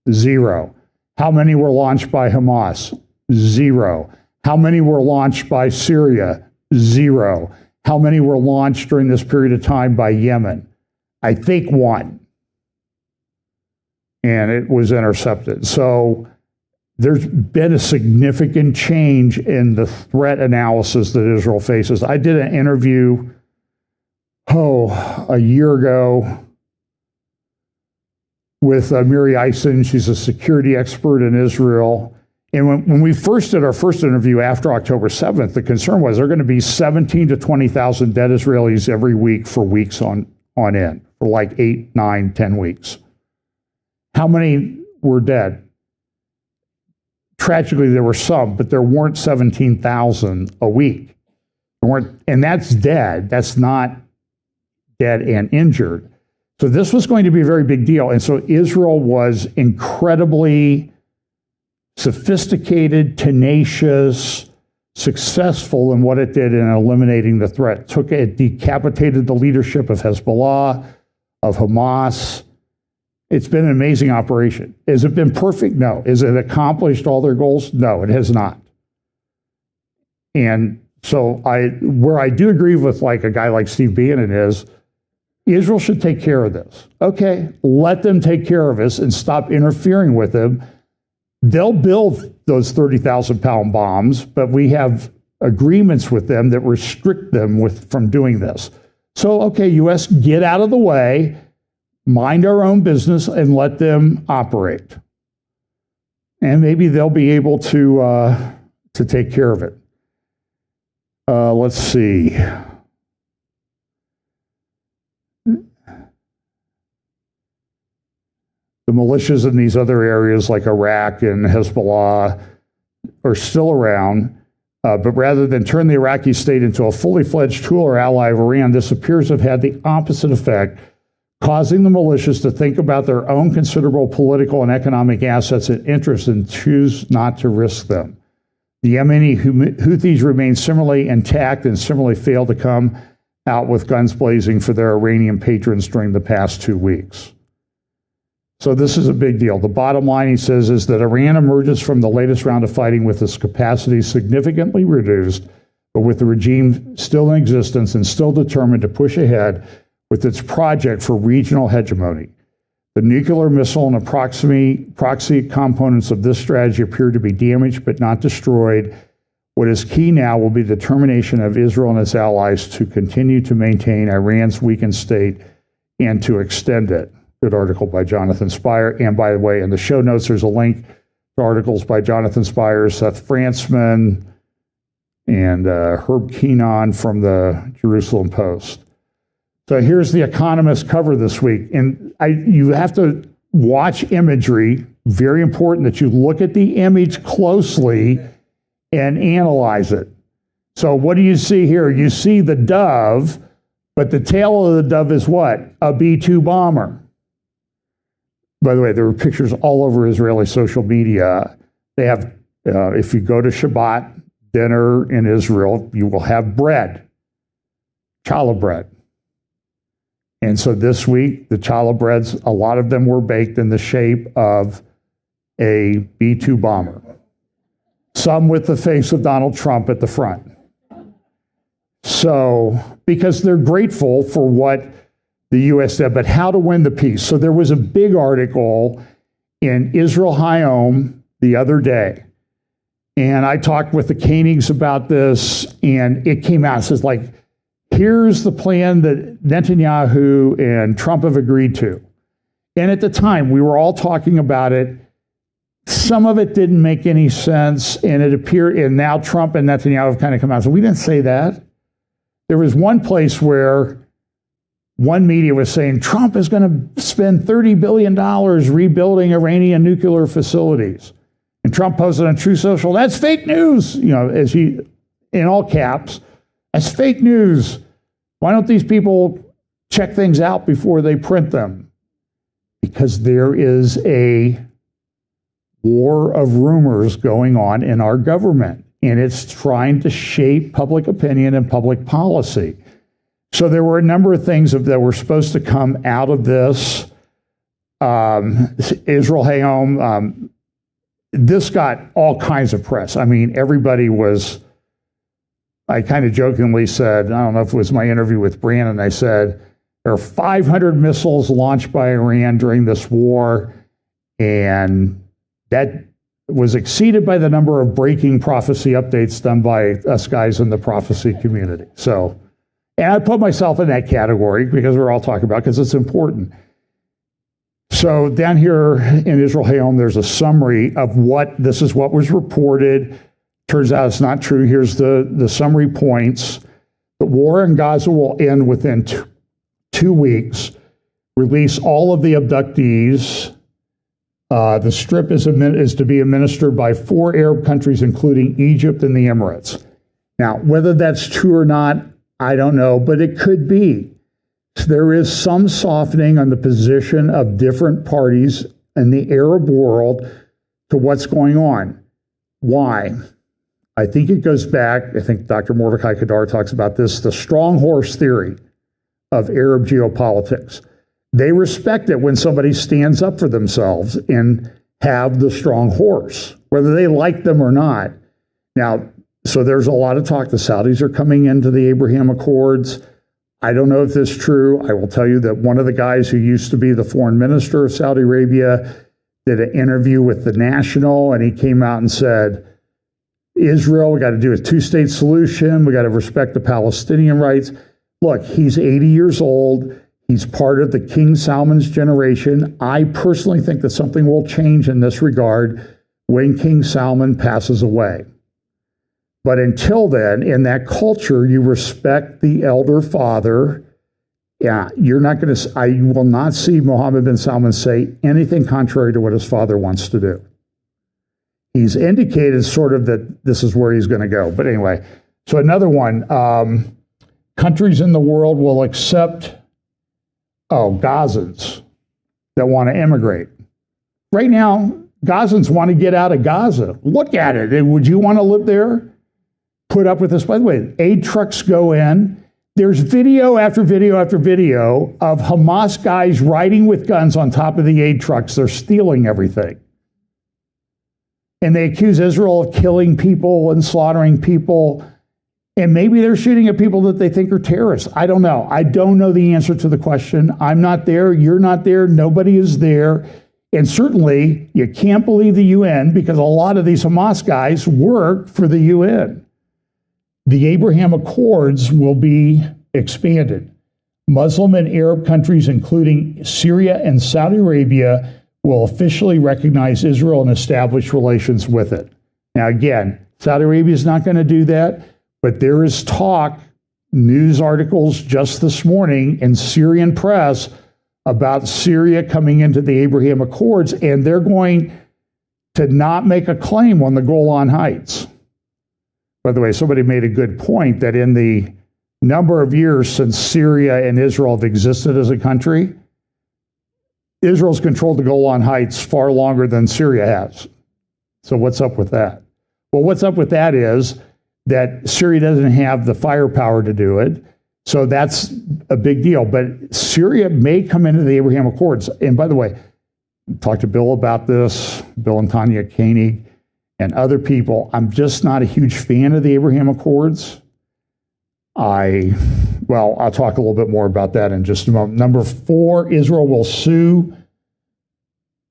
0. How many were launched by Hamas? 0. How many were launched by Syria? 0. How many were launched during this period of time by Yemen? I think 1. And it was intercepted. So there's been a significant change in the threat analysis that Israel faces. I did an interview, a year ago with Miri Eisen. She's a security expert in Israel. And when we first did our first interview after October 7th, the concern was there are going to be 17 to 20,000 dead Israelis every week for weeks on end, for like 8, 9, 10 weeks. How many were dead? Tragically, there were some, but there weren't 17,000 a week. And that's dead. That's not dead and injured. So this was going to be a very big deal. And so Israel was incredibly sophisticated, tenacious, successful in what it did in eliminating the threat. It decapitated the leadership of Hezbollah, of Hamas. It's been an amazing operation. Has it been perfect? No. Has it accomplished all their goals? No, it has not. And so where I do agree with like a guy like Steve Bannon is, Israel should take care of this. Okay, let them take care of us and stop interfering with them. They'll build those 30,000-pound bombs, but we have agreements with them that restrict them from doing this. So, okay, U.S., get out of the way, mind our own business, and let them operate. And maybe they'll be able to take care of it. Let's see. The militias in these other areas like Iraq and Hezbollah are still around, but rather than turn the Iraqi state into a fully fledged tool or ally of Iran, this appears to have had the opposite effect, causing the militias to think about their own considerable political and economic assets and interests and choose not to risk them. The Yemeni Houthis remain similarly intact and similarly fail to come out with guns blazing for their Iranian patrons during the past 2 weeks. So this is a big deal. The bottom line, he says, is that Iran emerges from the latest round of fighting with its capacity significantly reduced, but with the regime still in existence and still determined to push ahead with its project for regional hegemony. The nuclear missile and proxy components of this strategy appear to be damaged but not destroyed. What is key now will be the determination of Israel and its allies to continue to maintain Iran's weakened state and to extend it. Good article by Jonathan Spire. And by the way, in the show notes, there's a link to articles by Jonathan Spire, Seth Frantzman, and Herb Keenan from the Jerusalem Post. So here's the Economist cover this week. And you have to watch imagery. Very important that you look at the image closely and analyze it. So what do you see here? You see the dove, but the tail of the dove is what? A B-2 bomber. By the way, there were pictures all over Israeli social media. They have, if you go to Shabbat dinner in Israel, you will have bread, challah bread. And so this week, the challah breads, a lot of them were baked in the shape of a B-2 bomber. Some with the face of Donald Trump at the front. So, because they're grateful for what the U.S. did, but how to win the peace. So there was a big article in Israel Hayom the other day, and I talked with the Koenigs about this, and it came out. It says, like, here's the plan that Netanyahu and Trump have agreed to. And at the time, we were all talking about it. Some of it didn't make any sense, and it appeared, and now Trump and Netanyahu have kind of come out. So we didn't say that. There was one place where one media was saying Trump is going to spend $30 billion rebuilding Iranian nuclear facilities. And Trump posted on True Social, that's fake news, as he, in all caps, that's fake news. Why don't these people check things out before they print them? Because there is a war of rumors going on in our government, and it's trying to shape public opinion and public policy. So there were a number of things that were supposed to come out of this. Israel Hayom, this got all kinds of press. I mean, everybody was, I kind of jokingly said, I don't know if it was my interview with Brandon, I said, there are 500 missiles launched by Iran during this war, and that was exceeded by the number of breaking prophecy updates done by us guys in the prophecy community. So, and I put myself in that category because we're all talking about, because it's important. So down here in Israel Hayom, there's a summary of this is what was reported. Turns out it's not true. Here's the summary points. The war in Gaza will end within 2 weeks. Release all of the abductees. The strip is to be administered by 4 Arab countries, including Egypt and the Emirates. Now, whether that's true or not, I don't know, but it could be. There is some softening on the position of different parties in the Arab world to what's going on. Why? I think it goes back, I think Dr. Mordecai Kadar talks about this, the strong horse theory of Arab geopolitics. They respect it when somebody stands up for themselves and have the strong horse, whether they like them or not. Now, so there's a lot of talk. The Saudis are coming into the Abraham Accords. I don't know if this is true. I will tell you that one of the guys who used to be the foreign minister of Saudi Arabia did an interview with The National, and he came out and said, Israel, we got to do a 2-state solution. We got to respect the Palestinian rights. Look, he's 80 years old. He's part of the King Salman's generation. I personally think that something will change in this regard when King Salman passes away. But until then, in that culture, you respect the elder father. Yeah, you're not going to, I will not see Mohammed bin Salman say anything contrary to what his father wants to do. He's indicated sort of that this is where he's going to go. But anyway, so another one, countries in the world will accept Gazans that want to immigrate. Right now, Gazans want to get out of Gaza. Look at it. Would you want to live there? Put up with this? By the way, aid trucks go in. There's video after video after video of Hamas guys riding with guns on top of the aid trucks. They're stealing everything. And they accuse Israel of killing people and slaughtering people. And maybe they're shooting at people that they think are terrorists. I don't know. I don't know the answer to the question. I'm not there. You're not there. Nobody is there. And certainly, you can't believe the UN because a lot of these Hamas guys work for the UN. The Abraham Accords will be expanded. Muslim and Arab countries, including Syria and Saudi Arabia, will officially recognize Israel and establish relations with it. Now, again, Saudi Arabia is not going to do that, but there is talk, news articles just this morning in Syrian press about Syria coming into the Abraham Accords, and they're going to not make a claim on the Golan Heights. By the way, somebody made a good point that in the number of years since Syria and Israel have existed as a country, Israel's controlled the Golan Heights far longer than Syria has. So what's up with that? Well, what's up with that is that Syria doesn't have the firepower to do it. So that's a big deal. But Syria may come into the Abraham Accords. And by the way, talked to Bill about this, Bill and Tanya Koenig, and other people. I'm just not a huge fan of the Abraham Accords. I'll talk a little bit more about that in just a moment. Number 4, Israel will sue,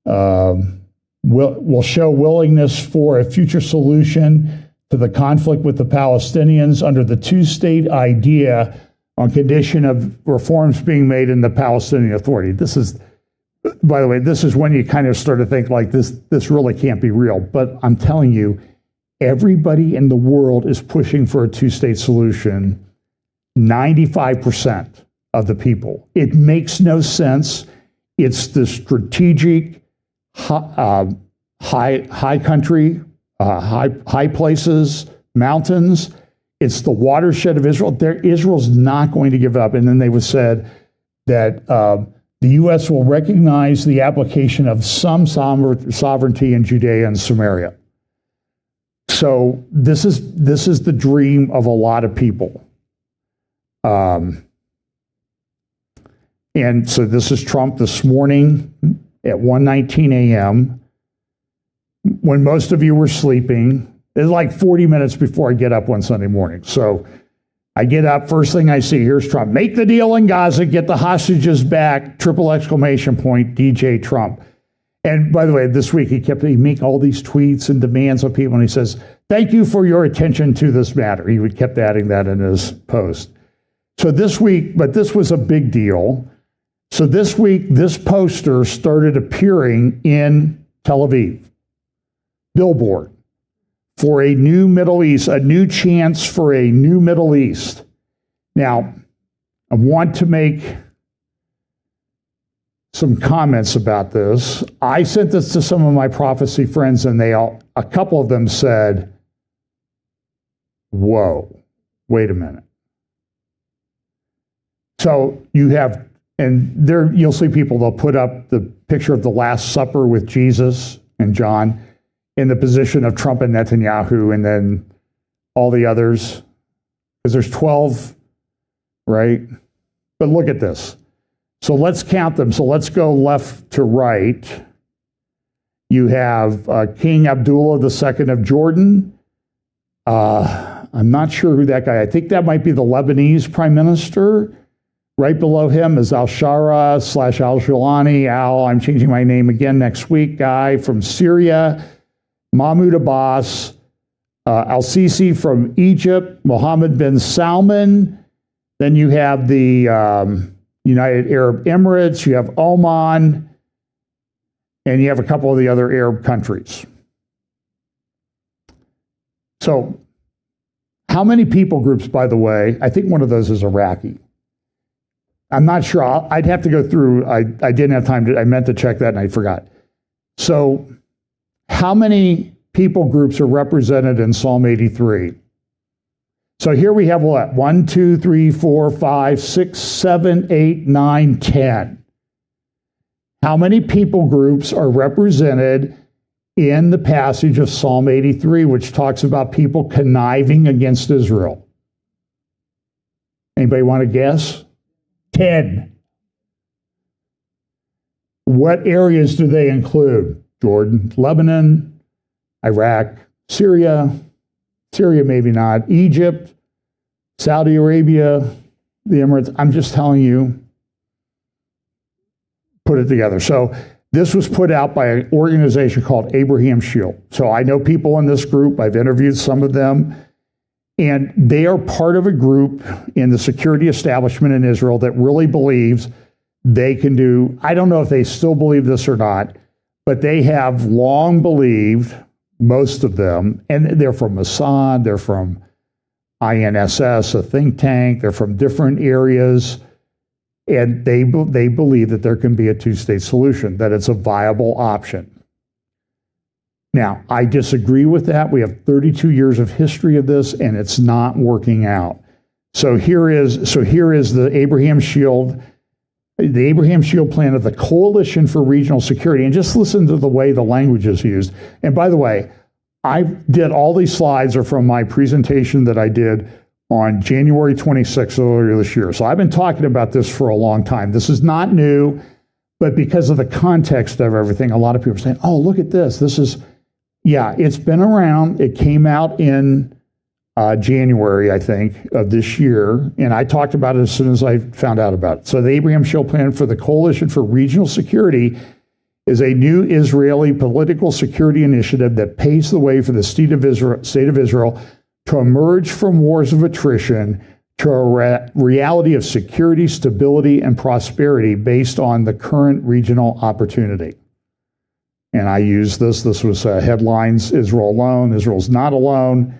will show willingness for a future solution to the conflict with the Palestinians under the two-state idea on condition of reforms being made in the Palestinian Authority. This is, by the way, this is when you kind of start to think like this really can't be real. But I'm telling you, everybody in the world is pushing for a two-state solution. 95% of the people. It makes no sense. It's the strategic high country, high places, mountains. It's the watershed of Israel. Israel's not going to give up. And then they would said that the U.S. will recognize the application of some sovereignty in Judea and Samaria. So this is the dream of a lot of people. And so this is Trump this morning at 1:19 a.m. when most of you were sleeping. It's like 40 minutes before I get up one Sunday morning. So I get up, first thing I see, here's Trump. Make the deal in Gaza, get the hostages back, ! DJ Trump. And by the way, this week he make all these tweets and demands of people, and he says, thank you for your attention to this matter. He kept adding that in his post. So this week, but this was a big deal. So this week, this poster started appearing in Tel Aviv. Billboard for a new Middle East, a new chance for a new Middle East. Now, I want to make some comments about this. I sent this to some of my prophecy friends, and a couple of them said, whoa, wait a minute. So you have, and there you'll see people, they'll put up the picture of the Last Supper with Jesus and John in the position of Trump and Netanyahu, and then all the others, because there's 12, right? But look at this. So let's count them. So let's go left to right. You have King Abdullah II of Jordan. I'm not sure who that guy, I think that might be the Lebanese prime minister. Right below him is Al-Shara / Al-Shulani, I'm changing my name again next week, guy from Syria. Mahmoud Abbas, Al-Sisi from Egypt, Mohammed bin Salman. Then you have the United Arab Emirates, you have Oman, and you have a couple of the other Arab countries. So how many people groups, by the way, I think one of those is Iraqi. I'm not sure. I'd have to go through. I didn't have time I meant to check that and I forgot. So how many people groups are represented in Psalm 83? So here we have what? 1, 2, 3, 4, 5, 6, 7, 8, 9, 10. How many people groups are represented in the passage of Psalm 83, which talks about people conniving against Israel? Anybody want to guess? 10. What areas do they include? Jordan, Lebanon, Iraq, Syria maybe not, Egypt, Saudi Arabia, the Emirates. I'm just telling you, put it together. So this was put out by an organization called Abraham Shield. So I know people in this group. I've interviewed some of them. And they are part of a group in the security establishment in Israel that really believes they can do, I don't know if they still believe this or not, but they have long believed, most of them, and they're from Mossad, they're from INSS, a think tank, they're from different areas, and they believe that there can be a two-state solution, that it's a viable option. Now, I disagree with that. We have 32 years of history of this, and it's not working out. So here is the Abraham Shield plan of the Coalition for Regional Security. And just listen to the way the language is used. And by the way, I did all these slides are from my presentation that I did on January 26th earlier this year. So I've been talking about this for a long time. This is not new, but because of the context of everything, a lot of people are saying, oh, look at this. Yeah, it's been around. It came out in January, I think, of this year, and I talked about it as soon as I found out about it. So the Abraham Shield Plan for the Coalition for Regional Security is a new Israeli political security initiative that paves the way for the state of Israel to emerge from wars of attrition to a reality of security, stability, and prosperity based on the current regional opportunity. And I used this. This was headlines, Israel alone, Israel's not alone.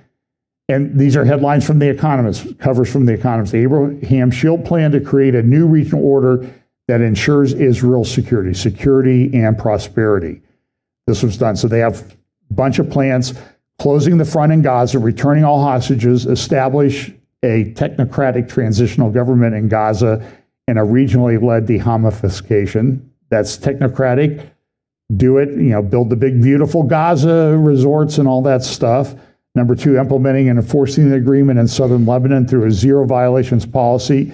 And these are headlines from The Economist, covers from The Economist. The Abraham Shield Plan to create a new regional order that ensures Israel's security and prosperity. This was done. So they have a bunch of plans, closing the front in Gaza, returning all hostages, establish a technocratic transitional government in Gaza, and a regionally led dehomification. That's technocratic. Do it, build the big, beautiful Gaza resorts and all that stuff. Number 2, implementing and enforcing the agreement in southern Lebanon through a zero violations policy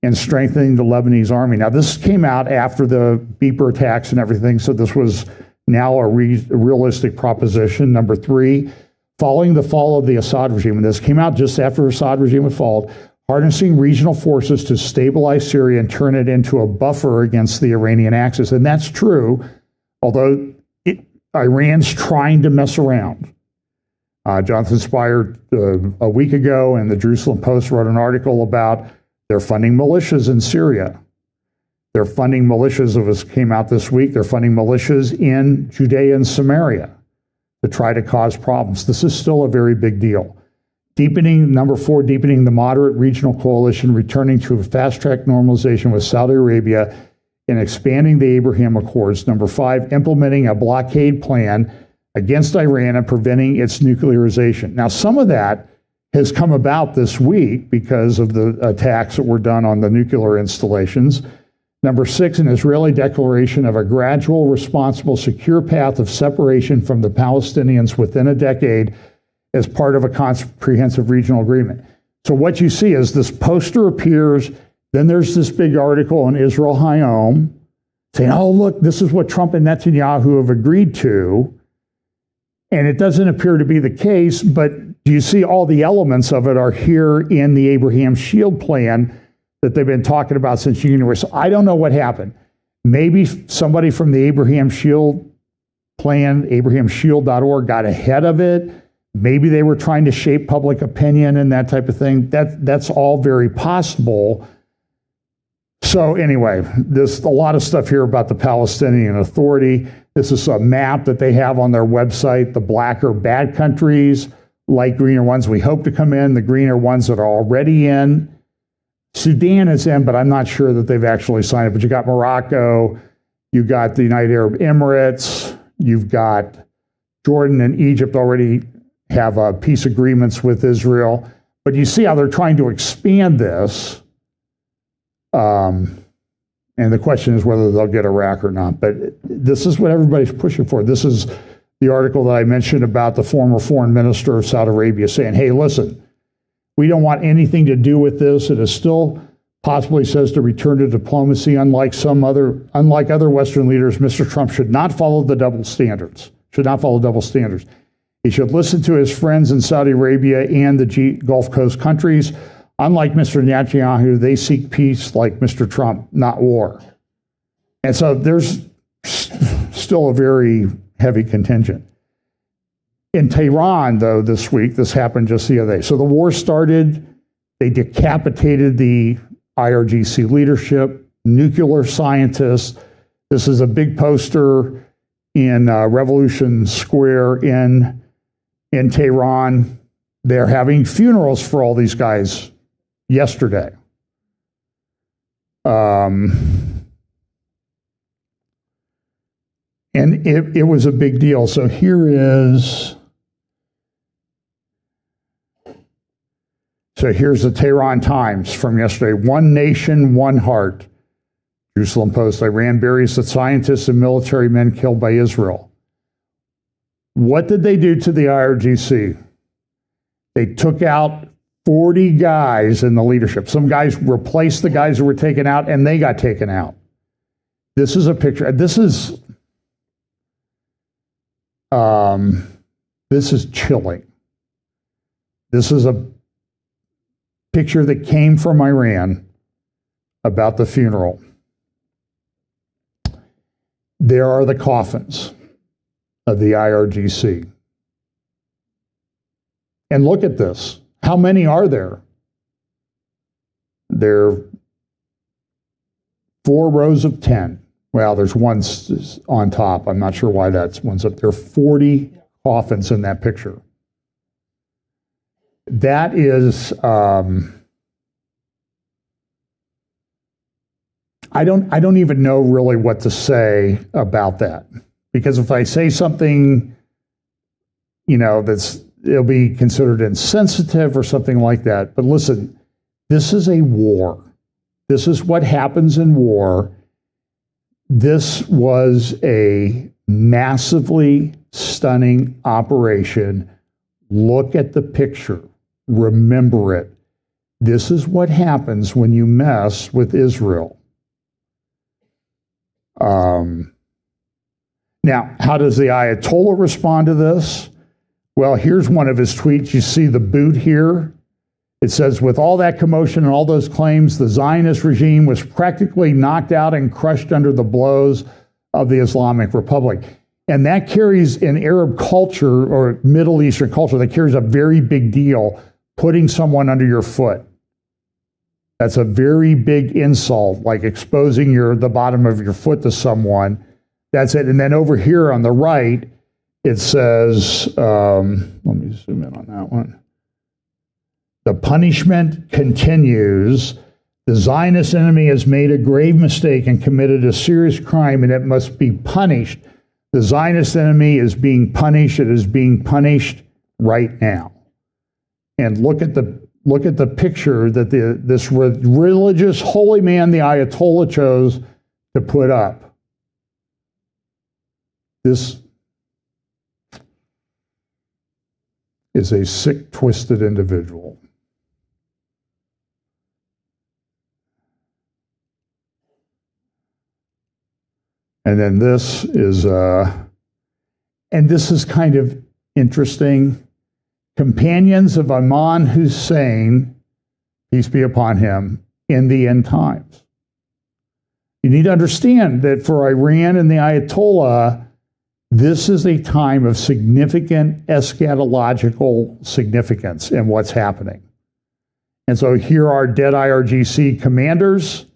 and strengthening the Lebanese army. Now, this came out after the beeper attacks and everything, so this was now a realistic proposition. Number 3, following the fall of the Assad regime, and this came out just after the Assad regime had fallen, harnessing regional forces to stabilize Syria and turn it into a buffer against the Iranian axis. And that's true, although Iran's trying to mess around. Jonathan Spire, a week ago, in the Jerusalem Post, wrote an article about they're funding militias in Syria. They're funding militias, it came out this week, they're funding militias in Judea and Samaria to try to cause problems. This is still a very big deal. Number 4, deepening the moderate regional coalition, returning to a fast-track normalization with Saudi Arabia, and expanding the Abraham Accords. Number 5, implementing a blockade plan against Iran and preventing its nuclearization. Now, some of that has come about this week because of the attacks that were done on the nuclear installations. Number 6, an Israeli declaration of a gradual, responsible, secure path of separation from the Palestinians within a decade as part of a comprehensive regional agreement. So what you see is this poster appears, then there's this big article in Israel Hayom saying, oh, look, this is what Trump and Netanyahu have agreed to. And it doesn't appear to be the case, but do you see all the elements of it are here in the Abraham Shield Plan that they've been talking about since January? So I don't know what happened. Maybe somebody from the Abraham Shield Plan, abrahamshield.org, got ahead of it. Maybe they were trying to shape public opinion and that type of thing. That's all very possible. So anyway, there's a lot of stuff here about the Palestinian Authority. This is a map that they have on their website. The black are bad countries, light green are ones we hope to come in, the green are ones that are already in. Sudan is in, but I'm not sure that they've actually signed it. But you got Morocco, you got the United Arab Emirates, you've got Jordan and Egypt already have peace agreements with Israel. But you see how they're trying to expand this. And the question is whether they'll get Iraq or not. But this is what everybody's pushing for. This is the article that I mentioned about the former foreign minister of Saudi Arabia saying, hey, listen, We don't want anything to do with this. It is still possibly says to return to diplomacy. Unlike other Western leaders, Mr. Trump should not follow the double standards. He should listen to his friends in Saudi Arabia and the Gulf Coast countries. Unlike Mr. Netanyahu, they seek peace like Mr. Trump, not war. And so there's still a very heavy contingent. In Tehran, though, this week, this happened just the other day. So the war started. They decapitated the IRGC leadership, nuclear scientists. This is a big poster in Revolution Square in Tehran. They're having funerals for all these guys yesterday. And it was a big deal. So here's the Tehran Times from yesterday. One nation, one heart. Jerusalem Post. Iran buries the scientists and military men killed by Israel. What did they do to the IRGC? They took out 40 guys in the leadership. Some guys replaced the guys who were taken out, and they got taken out. This is a picture. This is chilling. This is a picture that came from Iran about the funeral. There are the coffins of the IRGC. And look at this. How many are there? There are 4 rows of 10. Well, there's one on top. I'm not sure why that one's up there. 40 coffins in that picture. That is, I don't even know really what to say about that. Because if I say something, it'll be considered insensitive or something like that. But listen, this is a war. This is what happens in war. This was a massively stunning operation. Look at the picture. Remember it. This is what happens when you mess with Israel. Now, how does the Ayatollah respond to this? Well, here's one of his tweets. You see the boot here. It says, with all that commotion and all those claims, the Zionist regime was practically knocked out and crushed under the blows of the Islamic Republic. And that carries in Arab culture or Middle Eastern culture, that carries a very big deal, putting someone under your foot. That's a very big insult, like exposing the bottom of your foot to someone. That's it. And then over here on the right, it says, let me zoom in on that one. The punishment continues. The Zionist enemy has made a grave mistake and committed a serious crime, and it must be punished. The Zionist enemy is being punished. It is being punished right now. And look at the picture that this religious holy man, the Ayatollah, chose to put up. This is a sick, twisted individual. And then this is kind of interesting. Companions of Imam Hussein, peace be upon him, in the end times. You need to understand that for Iran and the Ayatollah, this is a time of significant eschatological significance in what's happening. And so here are dead IRGC commanders,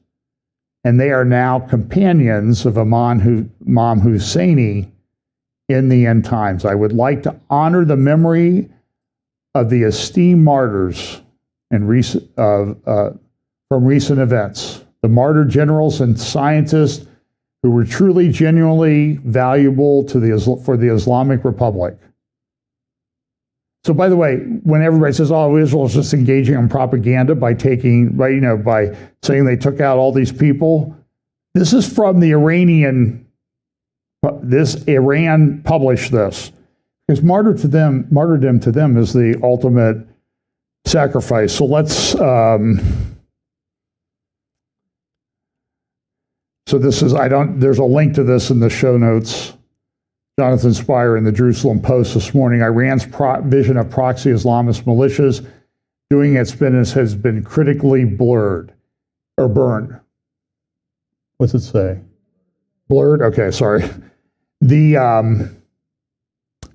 and they are now companions of Imam Husseini in the end times. I would like to honor the memory of the esteemed martyrs from recent events, the martyr generals and scientists who were truly, genuinely valuable for the Islamic Republic. So, by the way, when everybody says, "Oh, Israel is just engaging in propaganda by saying they took out all these people," this is from the Iranian. Iran published this because martyrdom to them is the ultimate sacrifice. So let's, so this is, there's a link to this in the show notes. Jonathan Spire in the Jerusalem Post this morning. Iran's vision of proxy Islamist militias doing its business has been critically blurred or burned. What's it say? Blurred? Okay, sorry. And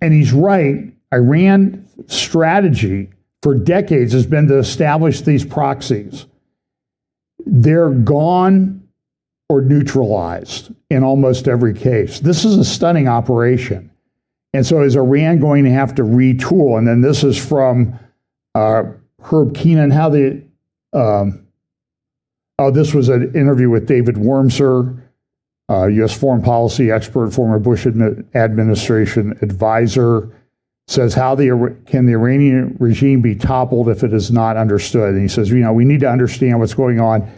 he's right. Iran's strategy for decades has been to establish these proxies. They're gone or neutralized in almost every case. This is a stunning operation. And so is Iran going to have to retool? And then this is from Herb Keenan, this was an interview with David Wormser, U.S. foreign policy expert, former Bush administration advisor, says can the Iranian regime be toppled if it is not understood? And he says, we need to understand what's going on.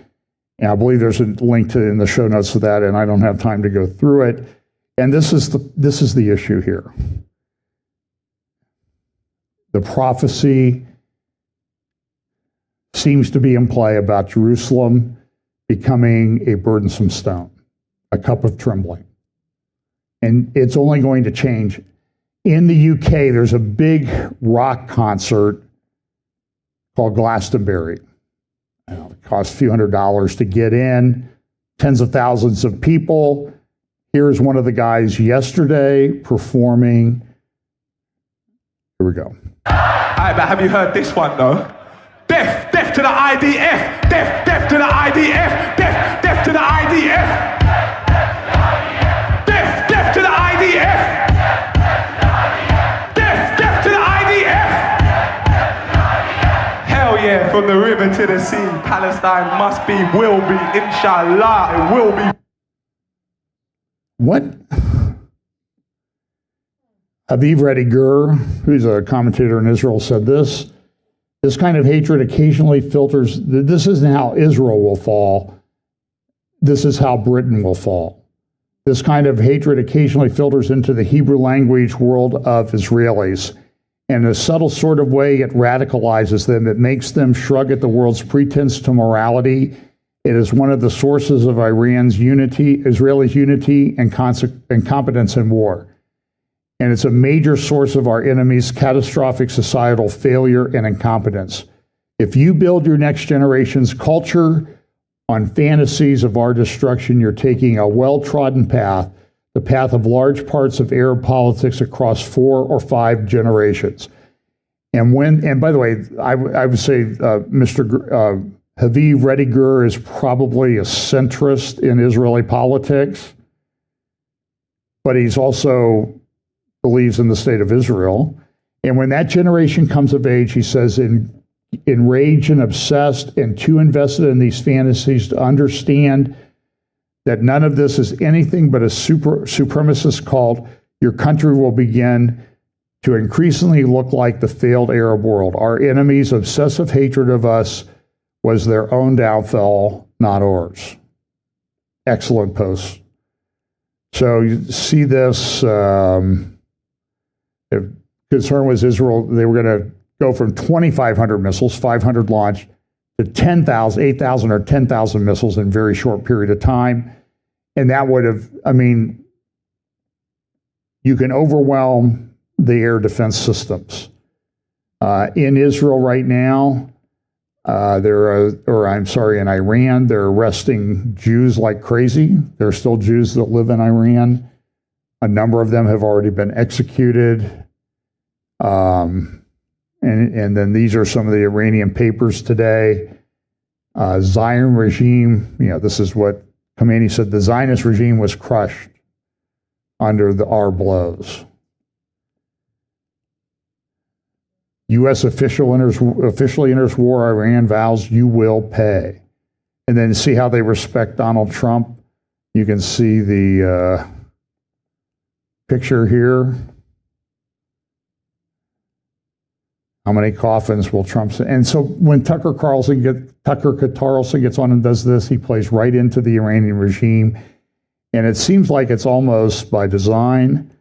And I believe there's a link in the show notes to that, and I don't have time to go through it. And this is the issue here. The prophecy seems to be in play about Jerusalem becoming a burdensome stone, a cup of trembling. And it's only going to change. In the UK, there's a big rock concert called Glastonbury. It costs a few $100s to get in, tens of thousands of people. Here's one of the guys yesterday performing. Here we go. All right, but have you heard this one, though? Death, death to the IDF! Death, death to the IDF! Death, death to the IDF! Death, death to the IDF! Death, death to the IDF! Hell yeah, from the river to the sea, Palestine must be, will be, inshallah, it will be. What? Aviv Rediger, who's a commentator in Israel, said this. This kind of hatred occasionally filters. This isn't how Israel will fall. This is how Britain will fall. This kind of hatred occasionally filters into the Hebrew language world of Israelis. In a subtle sort of way, it radicalizes them. It makes them shrug at the world's pretense to morality. It is one of the sources of Israelis' unity and competence in war. And it's a major source of our enemy's catastrophic societal failure and incompetence. If you build your next generation's culture on fantasies of our destruction, you're taking a well-trodden path, the path of large parts of Arab politics across 4 or 5 generations. And by the way, I would say Mr. Aviv Rediger is probably a centrist in Israeli politics, but he's also believes in the state of Israel. And when that generation comes of age, he says, enraged and obsessed and too invested in these fantasies to understand that none of this is anything but a supremacist cult, your country will begin to increasingly look like the failed Arab world. Our enemies' obsessive hatred of us was their own downfall, not ours. Excellent post. So you see this. The concern was Israel, they were going to go from 2,500 missiles, 500 launched, to 10,000, 8,000 or 10,000 missiles in a very short period of time. And that would have, you can overwhelm the air defense systems. In Israel right now, in Iran, they're arresting Jews like crazy. There are still Jews that live in Iran. A number of them have already been executed. And then these are some of the Iranian papers today. Zion regime, this is what Khomeini said, the Zionist regime was crushed under our blows. U.S. officially enters war, Iran vows you will pay. And then see how they respect Donald Trump. You can see the picture here. How many coffins will Trump send? And so when Tucker Carlson gets on and does this, he plays right into the Iranian regime. And it seems like it's almost by design.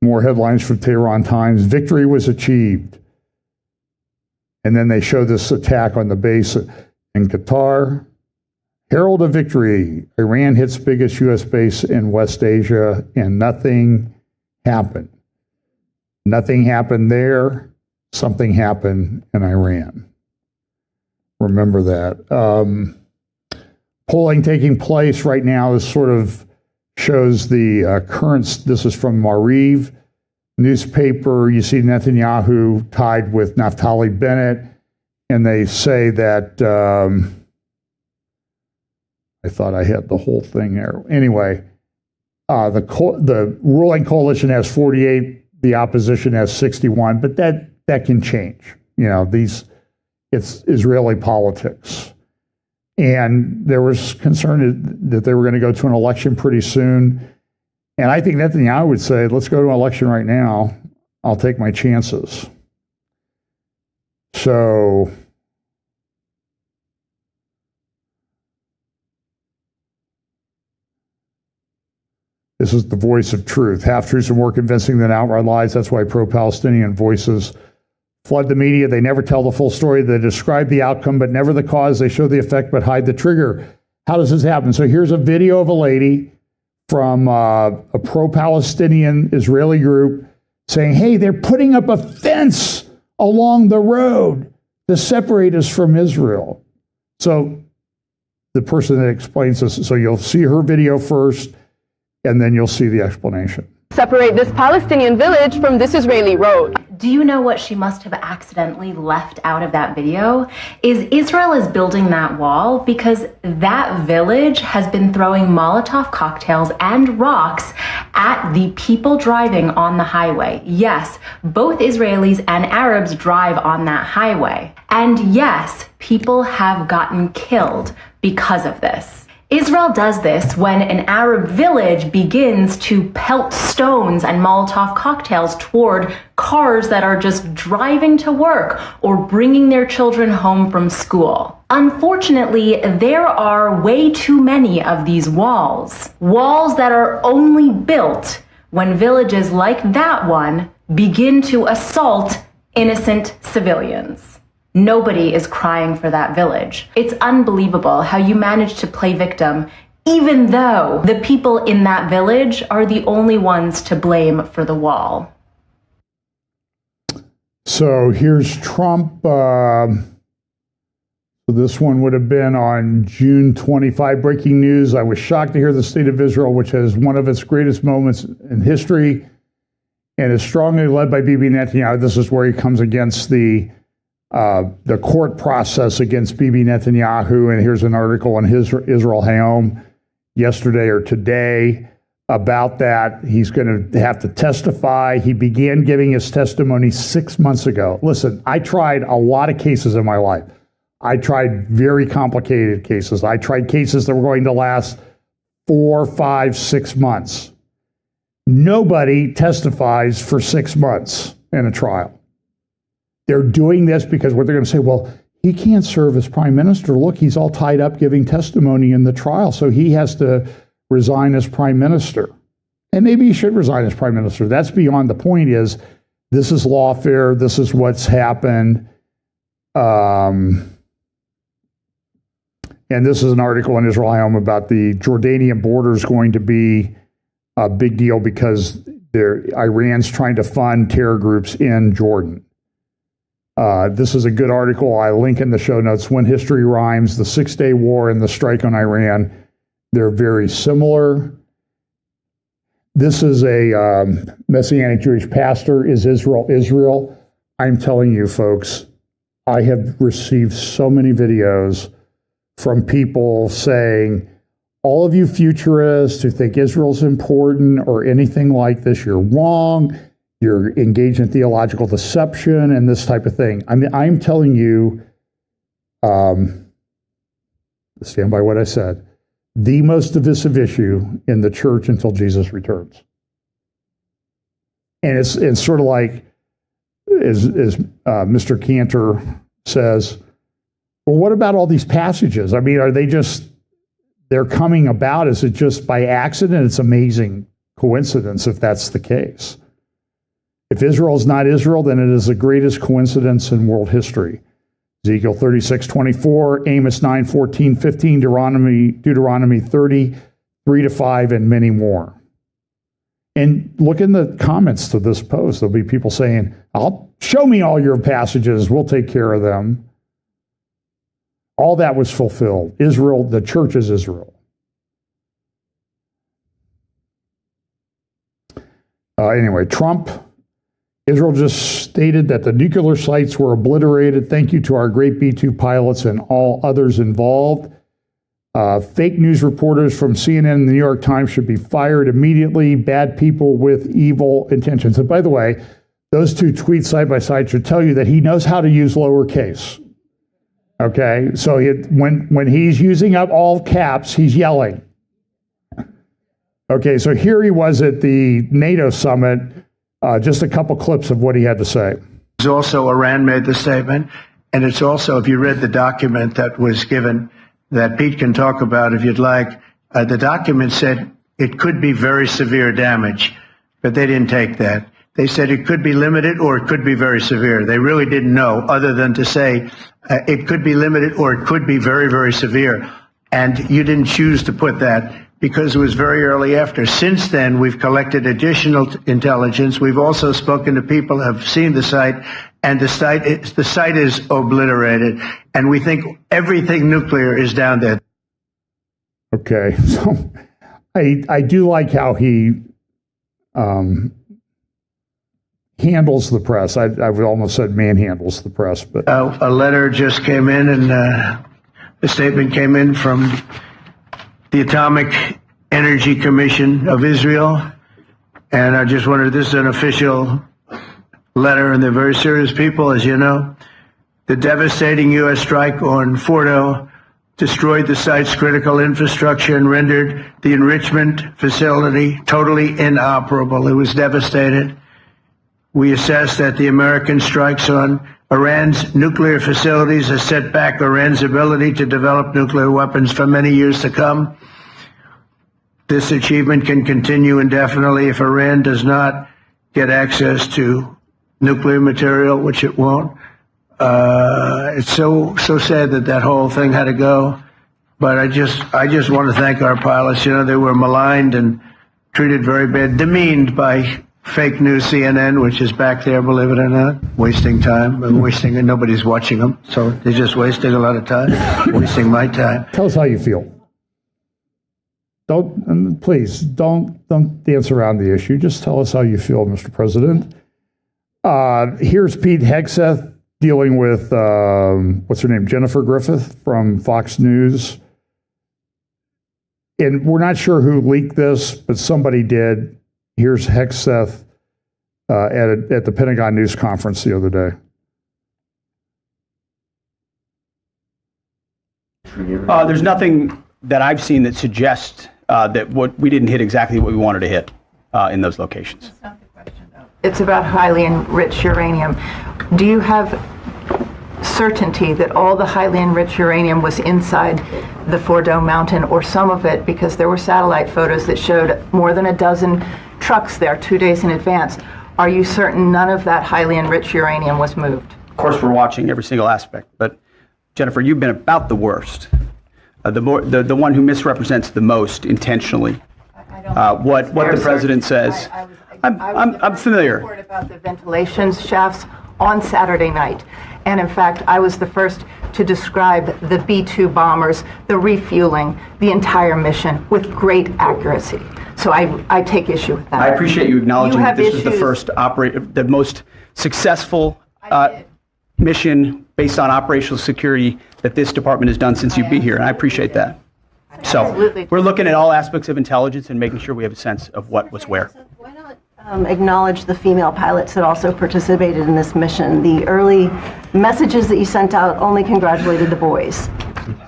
More headlines from Tehran Times. Victory was achieved. And then they show this attack on the base in Qatar. Herald of victory. Iran hits biggest U.S. base in West Asia, and nothing happened. Nothing happened there. Something happened in Iran. Remember that. Polling taking place right now. This sort of shows the current. This is from Mariv newspaper. You see Netanyahu tied with Naftali Bennett, and they say that. I thought I had the whole thing there. Anyway, the ruling coalition has 48. The opposition has 61. But that can change. You know, it's Israeli politics. And there was concern that they were going to go to an election pretty soon. And I think Netanyahu would say, let's go to an election right now. I'll take my chances. So this is the voice of truth. Half-truths are more convincing than outright lies. That's why pro-Palestinian voices flood the media. They never tell the full story. They describe the outcome, but never the cause. They show the effect, but hide the trigger. How does this happen? So here's a video of a lady from a pro-Palestinian Israeli group saying, hey, they're putting up a fence along the road to separate us from Israel. So the person that explains this, so you'll see her video first, and then you'll see the explanation. Separate this Palestinian village from this Israeli road. Do you know what she must have accidentally left out of that video? Israel is building that wall because that village has been throwing Molotov cocktails and rocks at the people driving on the highway. Yes, both Israelis and Arabs drive on that highway. And yes, people have gotten killed because of this. Israel does this when an Arab village begins to pelt stones and Molotov cocktails toward cars that are just driving to work or bringing their children home from school. Unfortunately, there are way too many of these walls. Walls that are only built when villages like that one begin to assault innocent civilians. Nobody is crying for that village. It's unbelievable how you manage to play victim, even though the people in that village are the only ones to blame for the wall. So here's Trump. This one would have been on June 25. Breaking news. I was shocked to hear the state of Israel, which has one of its greatest moments in history and is strongly led by Bibi Netanyahu. This is where he comes against the court process against Bibi Netanyahu. And here's an article on Israel Hayom yesterday or today about that. He's going to have to testify. He began giving his testimony 6 months ago. Listen, I tried a lot of cases in my life. I tried very complicated cases. I tried cases that were going to last 4, 5, 6 months. Nobody testifies for 6 months in a trial. They're doing this because what they're going to say, well, he can't serve as prime minister. Look, he's all tied up giving testimony in the trial, so he has to resign as prime minister. And maybe he should resign as prime minister. That's beyond the point. Is this is lawfare. This is what's happened. And this is an article in Israel Hayom about the Jordanian border is going to be a big deal because Iran's trying to fund terror groups in Jordan. This is a good article. I link in the show notes. When History Rhymes, the 6-Day War and the Strike on Iran. They're very similar. This is a Messianic Jewish pastor. Is Israel Israel? I'm telling you, folks, I have received so many videos from people saying, all of you futurists who think Israel's important or anything like this, you're wrong. You're engaged in theological deception and this type of thing. I mean, I'm telling you, stand by what I said, the most divisive issue in the church until Jesus returns. And it's sort of like, as Mr. Cantor says, well, what about all these passages? I mean, are they just, they're coming about? Is it just by accident? It's amazing coincidence if that's the case. If Israel is not Israel, then it is the greatest coincidence in world history. Ezekiel 36:24, Amos 9:14, 15, Deuteronomy 30, 3-5, and many more. And look in the comments to this post. There'll be people saying, show me all your passages. We'll take care of them. All that was fulfilled. Israel, the church is Israel. Anyway, Israel just stated that the nuclear sites were obliterated. Thank you to our great B-2 pilots and all others involved. Fake news reporters from CNN and the New York Times should be fired immediately. Bad people with evil intentions. And by the way, those two tweets side by side should tell you that he knows how to use lowercase. Okay, so when he's using up all caps, he's yelling. Okay, so here he was at the NATO summit. Just a couple clips of what he had to say. It's also Iran made the statement, and it's also, if you read the document that was given, that Pete can talk about if you'd like, the document said it could be very severe damage, but they didn't take that. They said it could be limited or it could be very severe. They really didn't know, other than to say it could be limited or it could be very, very severe. And you didn't choose to put that because it was very early after. Since then, we've collected additional intelligence. We've also spoken to people who have seen the site, and the site is obliterated. And we think everything nuclear is down there. Okay, so I do like how he handles the press. I've almost said manhandles the press, but a letter just came in, and a statement came in from the Atomic Energy Commission of Israel, and I just wondered, this is an official letter, and they're very serious people, as you know. The devastating U.S. strike on Fordo destroyed the site's critical infrastructure and rendered the enrichment facility totally inoperable. It was devastated. We assess that the American strikes on Iran's nuclear facilities has set back Iran's ability to develop nuclear weapons for many years to come. This achievement can continue indefinitely if Iran does not get access to nuclear material, which it won't. It's so sad that whole thing had to go. But I just want to thank our pilots. You know, they were maligned and treated very bad, demeaned by fake news CNN, which is back there, believe it or not, wasting time, and nobody's watching them. So they're just wasting a lot of time, wasting my time. Tell us how you feel. Please don't dance around the issue. Just tell us how you feel, Mr. President. Here's Pete Hegseth dealing with, what's her name, Jennifer Griffith from Fox News. And we're not sure who leaked this, but somebody did. Here's Hegseth at the Pentagon News Conference the other day. There's nothing that I've seen that suggests that we didn't hit exactly what we wanted to hit in those locations. That's not the question, though. It's about highly enriched uranium. Do you have certainty that all the highly enriched uranium was inside the Fordo mountain, or some of it, because there were satellite photos that showed more than a dozen trucks there 2 days in advance? Are you certain none of that highly enriched uranium was moved? Of course, we're watching every single aspect, but Jennifer, you've been about the worst. The one who misrepresents the most intentionally what the president says. I'm familiar. Report about the ventilation shafts on Saturday night, and in fact, I was the first to describe the B-2 bombers, the refueling, the entire mission with great accuracy. So I take issue with that. I appreciate you acknowledging that this was the first the most successful mission based on operational security that this department has done since you've been here, and I appreciate that. So we're looking at all aspects of intelligence and making sure we have a sense of what was where. Why not acknowledge the female pilots that also participated in this mission? The early messages that you sent out only congratulated the boys.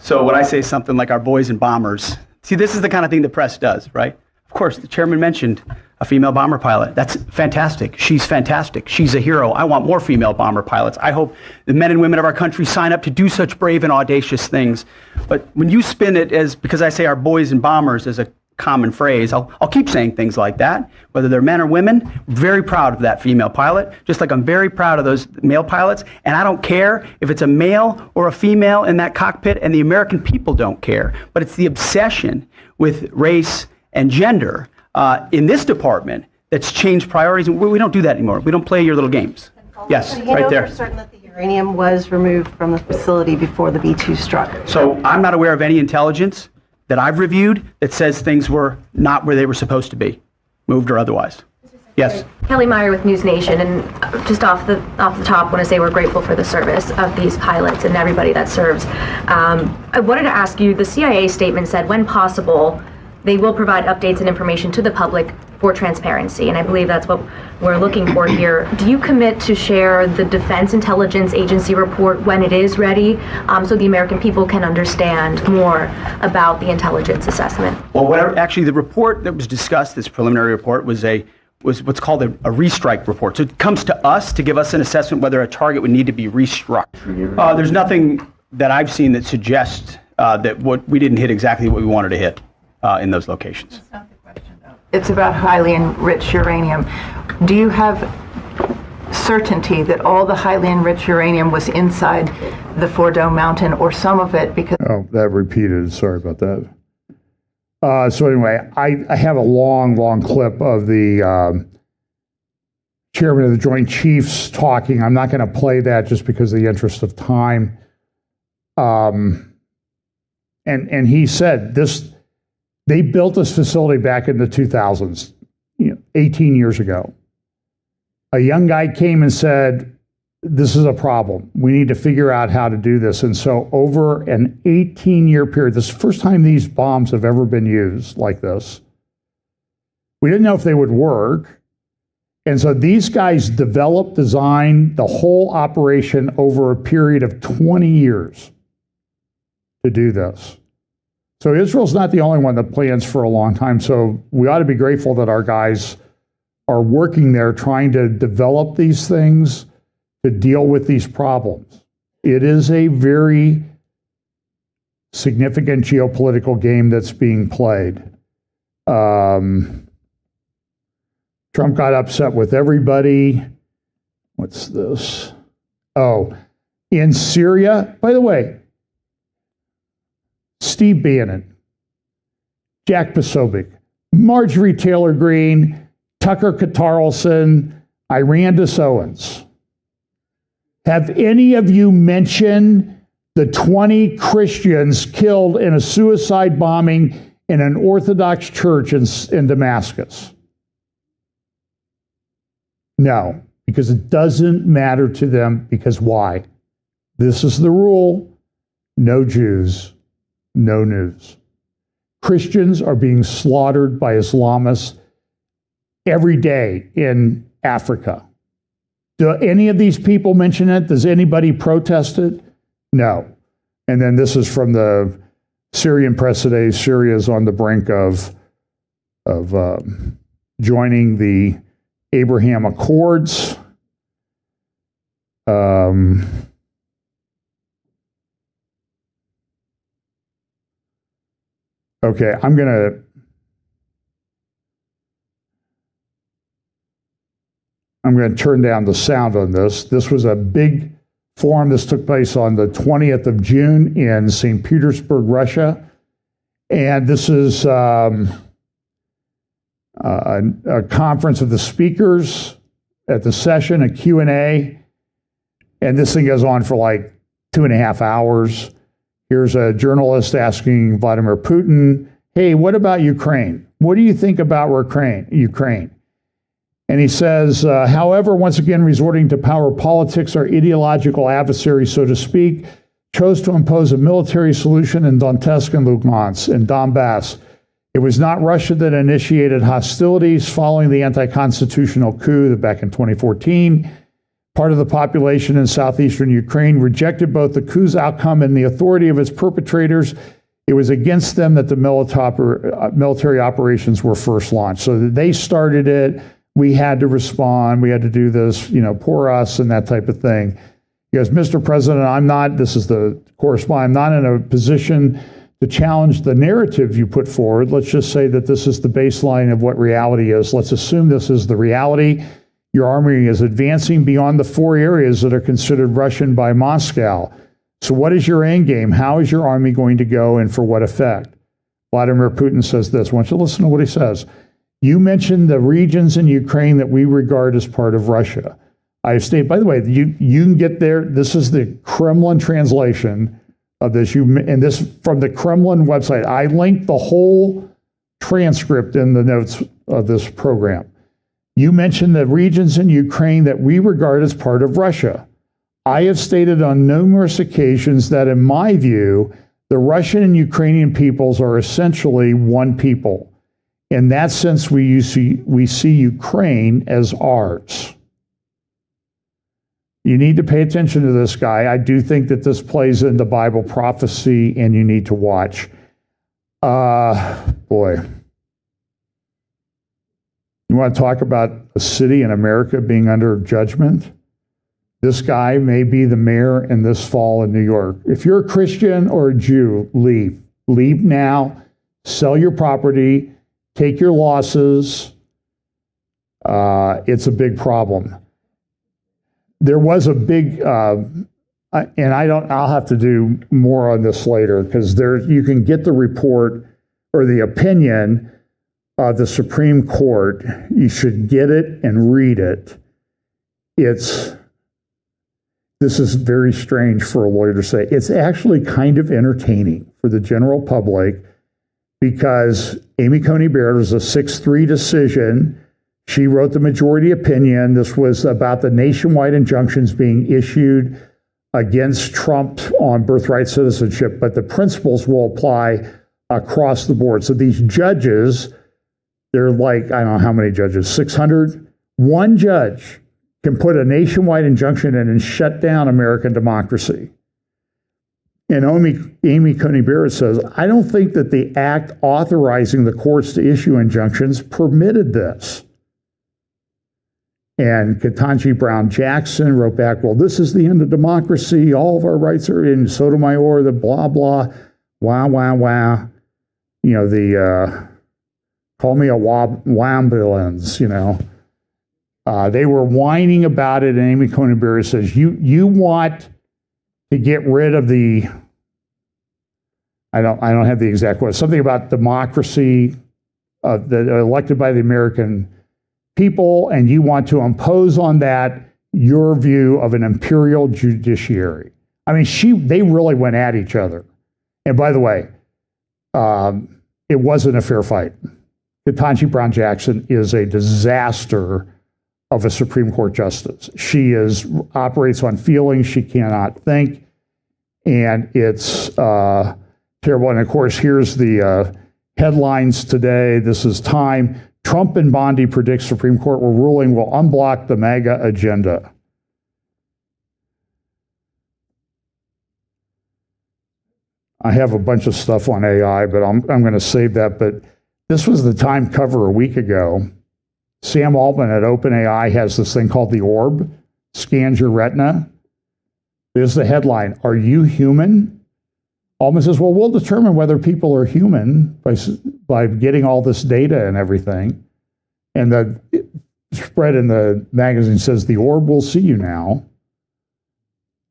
So when I say something like our boys and bombers, see, this is the kind of thing the press does, right? Of course, the chairman mentioned a female bomber pilot. That's fantastic. She's fantastic. She's a hero. I want more female bomber pilots. I hope the men and women of our country sign up to do such brave and audacious things. But when you spin it as, because I say our boys and bombers, as a common phrase. I'll keep saying things like that, whether they're men or women. Very proud of that female pilot, just like I'm very proud of those male pilots. And I don't care if it's a male or a female in that cockpit, and the American people don't care. But it's the obsession with race and gender in this department that's changed priorities. We don't do that anymore. We don't play your little games. Yes, right there. For certain that the uranium was removed from the facility before the B-2 struck. So I'm not aware of any intelligence that I've reviewed that says things were not where they were supposed to be, moved or otherwise. Yes. Kelly Meyer with News Nation, and just off the top, want to say we're grateful for the service of these pilots and everybody that serves. I wanted to ask you, the CIA statement said, when possible, they will provide updates and information to the public for transparency, and I believe that's what we're looking for here. Do you commit to share the Defense Intelligence Agency report when it is ready, so the American people can understand more about the intelligence assessment? Well, actually, the report that was discussed, this preliminary report, was what's called a restrike report. So it comes to us to give us an assessment whether a target would need to be restruck. There's nothing that I've seen that suggests that we didn't hit exactly what we wanted to hit in those locations. That's not the question, though. It's about highly enriched uranium. Do you have certainty that all the highly enriched uranium was inside the Fordo mountain, or some of it? Because that repeated. Sorry about that. So anyway, I have a long clip of the chairman of the Joint Chiefs talking. I'm not going to play that just because of the interest of time. And he said this. They built this facility back in the 2000s, 18 years ago. A young guy came and said, this is a problem. We need to figure out how to do this. And so over an 18-year period, this is the first time these bombs have ever been used like this. We didn't know if they would work. And so these guys developed, designed the whole operation over a period of 20 years to do this. So Israel's not the only one that plans for a long time. So we ought to be grateful that our guys are working there trying to develop these things to deal with these problems. It is a very significant geopolitical game that's being played. Trump got upset with everybody. What's this? Oh, in Syria, by the way, Steve Bannon, Jack Posobiec, Marjorie Taylor Greene, Tucker Carlson, Irandis Owens. Have any of you mentioned the 20 Christians killed in a suicide bombing in an Orthodox church in Damascus? No, because it doesn't matter to them. Because why? This is the rule. No Jews, no news. Christians are being slaughtered by Islamists every day in Africa. Do any of these people mention it? Does anybody protest it? No. And then this is from the Syrian press today. Syria is on the brink of joining the Abraham Accords. Okay, I'm going to turn down the sound on this. This was a big forum. This took place on the 20th of June in St. Petersburg, Russia. And this is a conference of the speakers at the session, a Q&A. And this thing goes on for like 2.5 hours. Here's a journalist asking Vladimir Putin, hey, what about Ukraine? What do you think about Ukraine? And he says, however, once again, resorting to power politics, our ideological adversaries, so to speak, chose to impose a military solution in Donetsk and Lugansk and Donbass. It was not Russia that initiated hostilities following the anti-constitutional coup back in 2014. Part of the population in southeastern Ukraine rejected both the coup's outcome and the authority of its perpetrators. It was against them that the military operations were first launched. So they started it. We had to respond. We had to do this, poor us and that type of thing. He goes, Mr. President, this is the correspondent, I'm not in a position to challenge the narrative you put forward. Let's just say that this is the baseline of what reality is. Let's assume this is the reality. Your army is advancing beyond the 4 areas that are considered Russian by Moscow. So what is your end game? How is your army going to go, and for what effect? Vladimir Putin says this. I want you to listen to what he says. You mentioned the regions in Ukraine that we regard as part of Russia. I have stated, by the way, you can get there. This is the Kremlin translation of this. And this from the Kremlin website. I linked the whole transcript in the notes of this program. You mentioned the regions in Ukraine that we regard as part of Russia. I have stated on numerous occasions that, in my view, the Russian and Ukrainian peoples are essentially one people. In that sense, we see Ukraine as ours. You need to pay attention to this guy. I do think that this plays into Bible prophecy, and you need to watch. Boy. You want to talk about a city in America being under judgment? This guy may be the mayor in this fall in New York. If you're a Christian or a Jew, leave. Leave now. Sell your property. Take your losses. It's a big problem. There was a big, and I'll have to do more on this later, because you can get the report or the opinion of the Supreme Court. You should get it and read it. This is very strange for a lawyer to say. It's actually kind of entertaining for the general public, because Amy Coney Barrett was a 6-3 decision. She wrote the majority opinion. This was about the nationwide injunctions being issued against Trump on birthright citizenship, but the principles will apply across the board. So these judges, they're like, I don't know how many judges, 600? One judge can put a nationwide injunction in and shut down American democracy. And Amy Coney Barrett says, I don't think that the act authorizing the courts to issue injunctions permitted this. And Ketanji Brown Jackson wrote back, well, this is the end of democracy. All of our rights are in Sotomayor, the blah, blah, wah, wah, wah. You know, the call me a wambulance, you know. They were whining about it, and Amy Coney Barrett says, you want to get rid of the, I don't have the exact word, something about democracy that elected by the American people, and you want to impose on that your view of an imperial judiciary. I mean, they really went at each other. And by the way, it wasn't a fair fight. Ketanji Brown Jackson is a disaster of a Supreme Court justice. She operates on feelings. She cannot think. And it's terrible. And of course, here's the headlines today. This is Time. Trump and Bondi predict Supreme Court ruling will unblock the MAGA agenda. I have a bunch of stuff on AI, but I'm going to save that. But this was the Time cover a week ago. Sam Altman at OpenAI has this thing called the Orb, scans your retina. There's the headline, Are You Human? Altman says, well, we'll determine whether people are human by getting all this data and everything. And the spread in the magazine says, the Orb will see you now.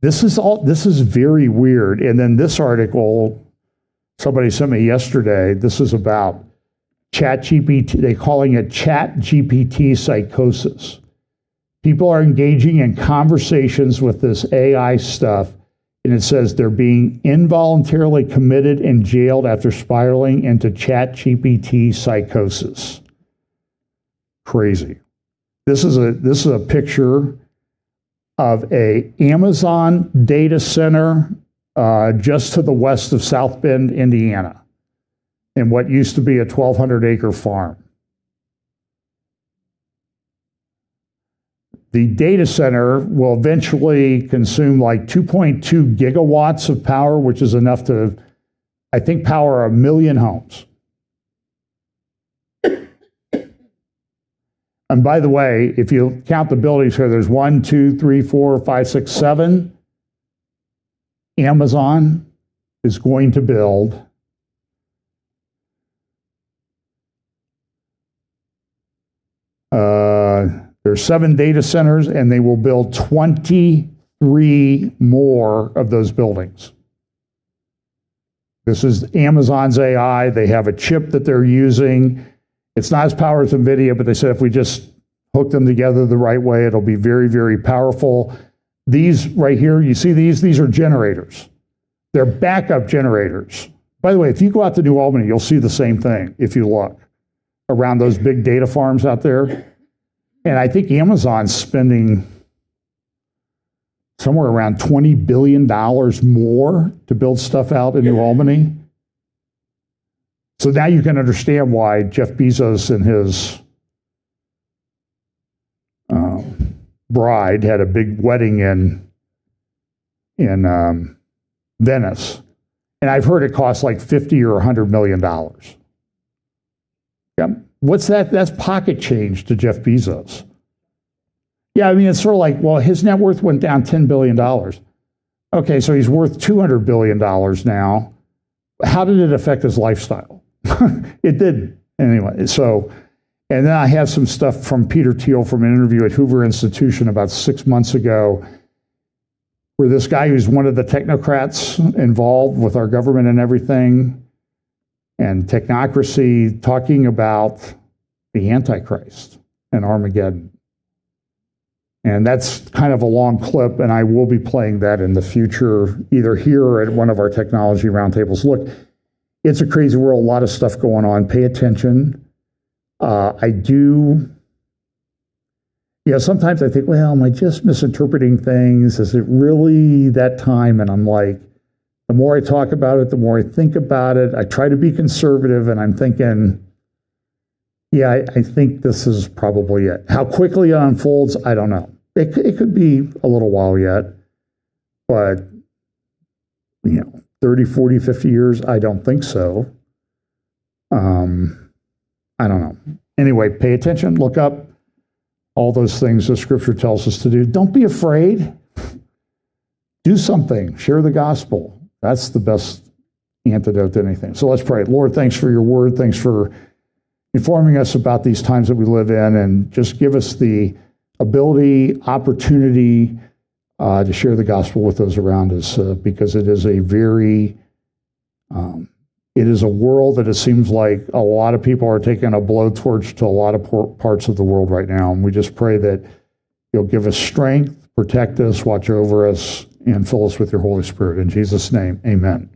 This is very weird. And then this article, somebody sent me yesterday, this is about ChatGPT, they're calling it ChatGPT psychosis. People are engaging in conversations with this AI stuff, and it says they're being involuntarily committed and jailed after spiraling into ChatGPT psychosis. Crazy. This is a picture of a Amazon data center just to the west of South Bend, Indiana, in what used to be a 1,200-acre farm. The data center will eventually consume like 2.2 gigawatts of power, which is enough to, I think, power 1 million homes. And by the way, if you count the buildings here, there's 1, 2, 3, 4, 5, 6, 7. Amazon is going to build There's 7 data centers, and they will build 23 more of those buildings. This is Amazon's AI. They have a chip that they're using. It's not as powerful as NVIDIA, but they said if we just hook them together the right way, it'll be very, very powerful. These right here, you see these are generators. They're backup generators. By the way, if you go out to New Albany, you'll see the same thing if you look around those big data farms out there. And I think Amazon's spending somewhere around $20 billion more to build stuff out in New Albany. So now you can understand why Jeff Bezos and his bride had a big wedding in Venice. And I've heard it costs like $50 or $100 million. Yeah. What's that? That's pocket change to Jeff Bezos. Yeah, I mean, it's sort of like, well, his net worth went down $10 billion. Okay, so he's worth $200 billion now. How did it affect his lifestyle? It did. Anyway, so, and then I have some stuff from Peter Thiel from an interview at Hoover Institution about 6 months ago, where this guy who's one of the technocrats involved with our government and everything, and technocracy, talking about the Antichrist and Armageddon. And that's kind of a long clip, and I will be playing that in the future, either here or at one of our technology roundtables. Look, it's a crazy world, a lot of stuff going on. Pay attention. Sometimes I think, well, am I just misinterpreting things? Is it really that time? And I'm like, the more I talk about it, the more I think about it. I try to be conservative, and I'm thinking, yeah, I think this is probably it. How quickly it unfolds, I don't know. It could be a little while yet, but 30, 40, 50 years, I don't think so. I don't know. Anyway, pay attention, look up all those things the scripture tells us to do. Don't be afraid. Do something. Share the gospel. That's the best antidote to anything. So let's pray. Lord, thanks for your word. Thanks for informing us about these times that we live in, and just give us the ability, opportunity to share the gospel with those around us, because it is a very, it is a world that it seems like a lot of people are taking a blowtorch to a lot of parts of the world right now. And we just pray that you'll give us strength, protect us, watch over us, and fill us with your Holy Spirit. In Jesus' name, amen.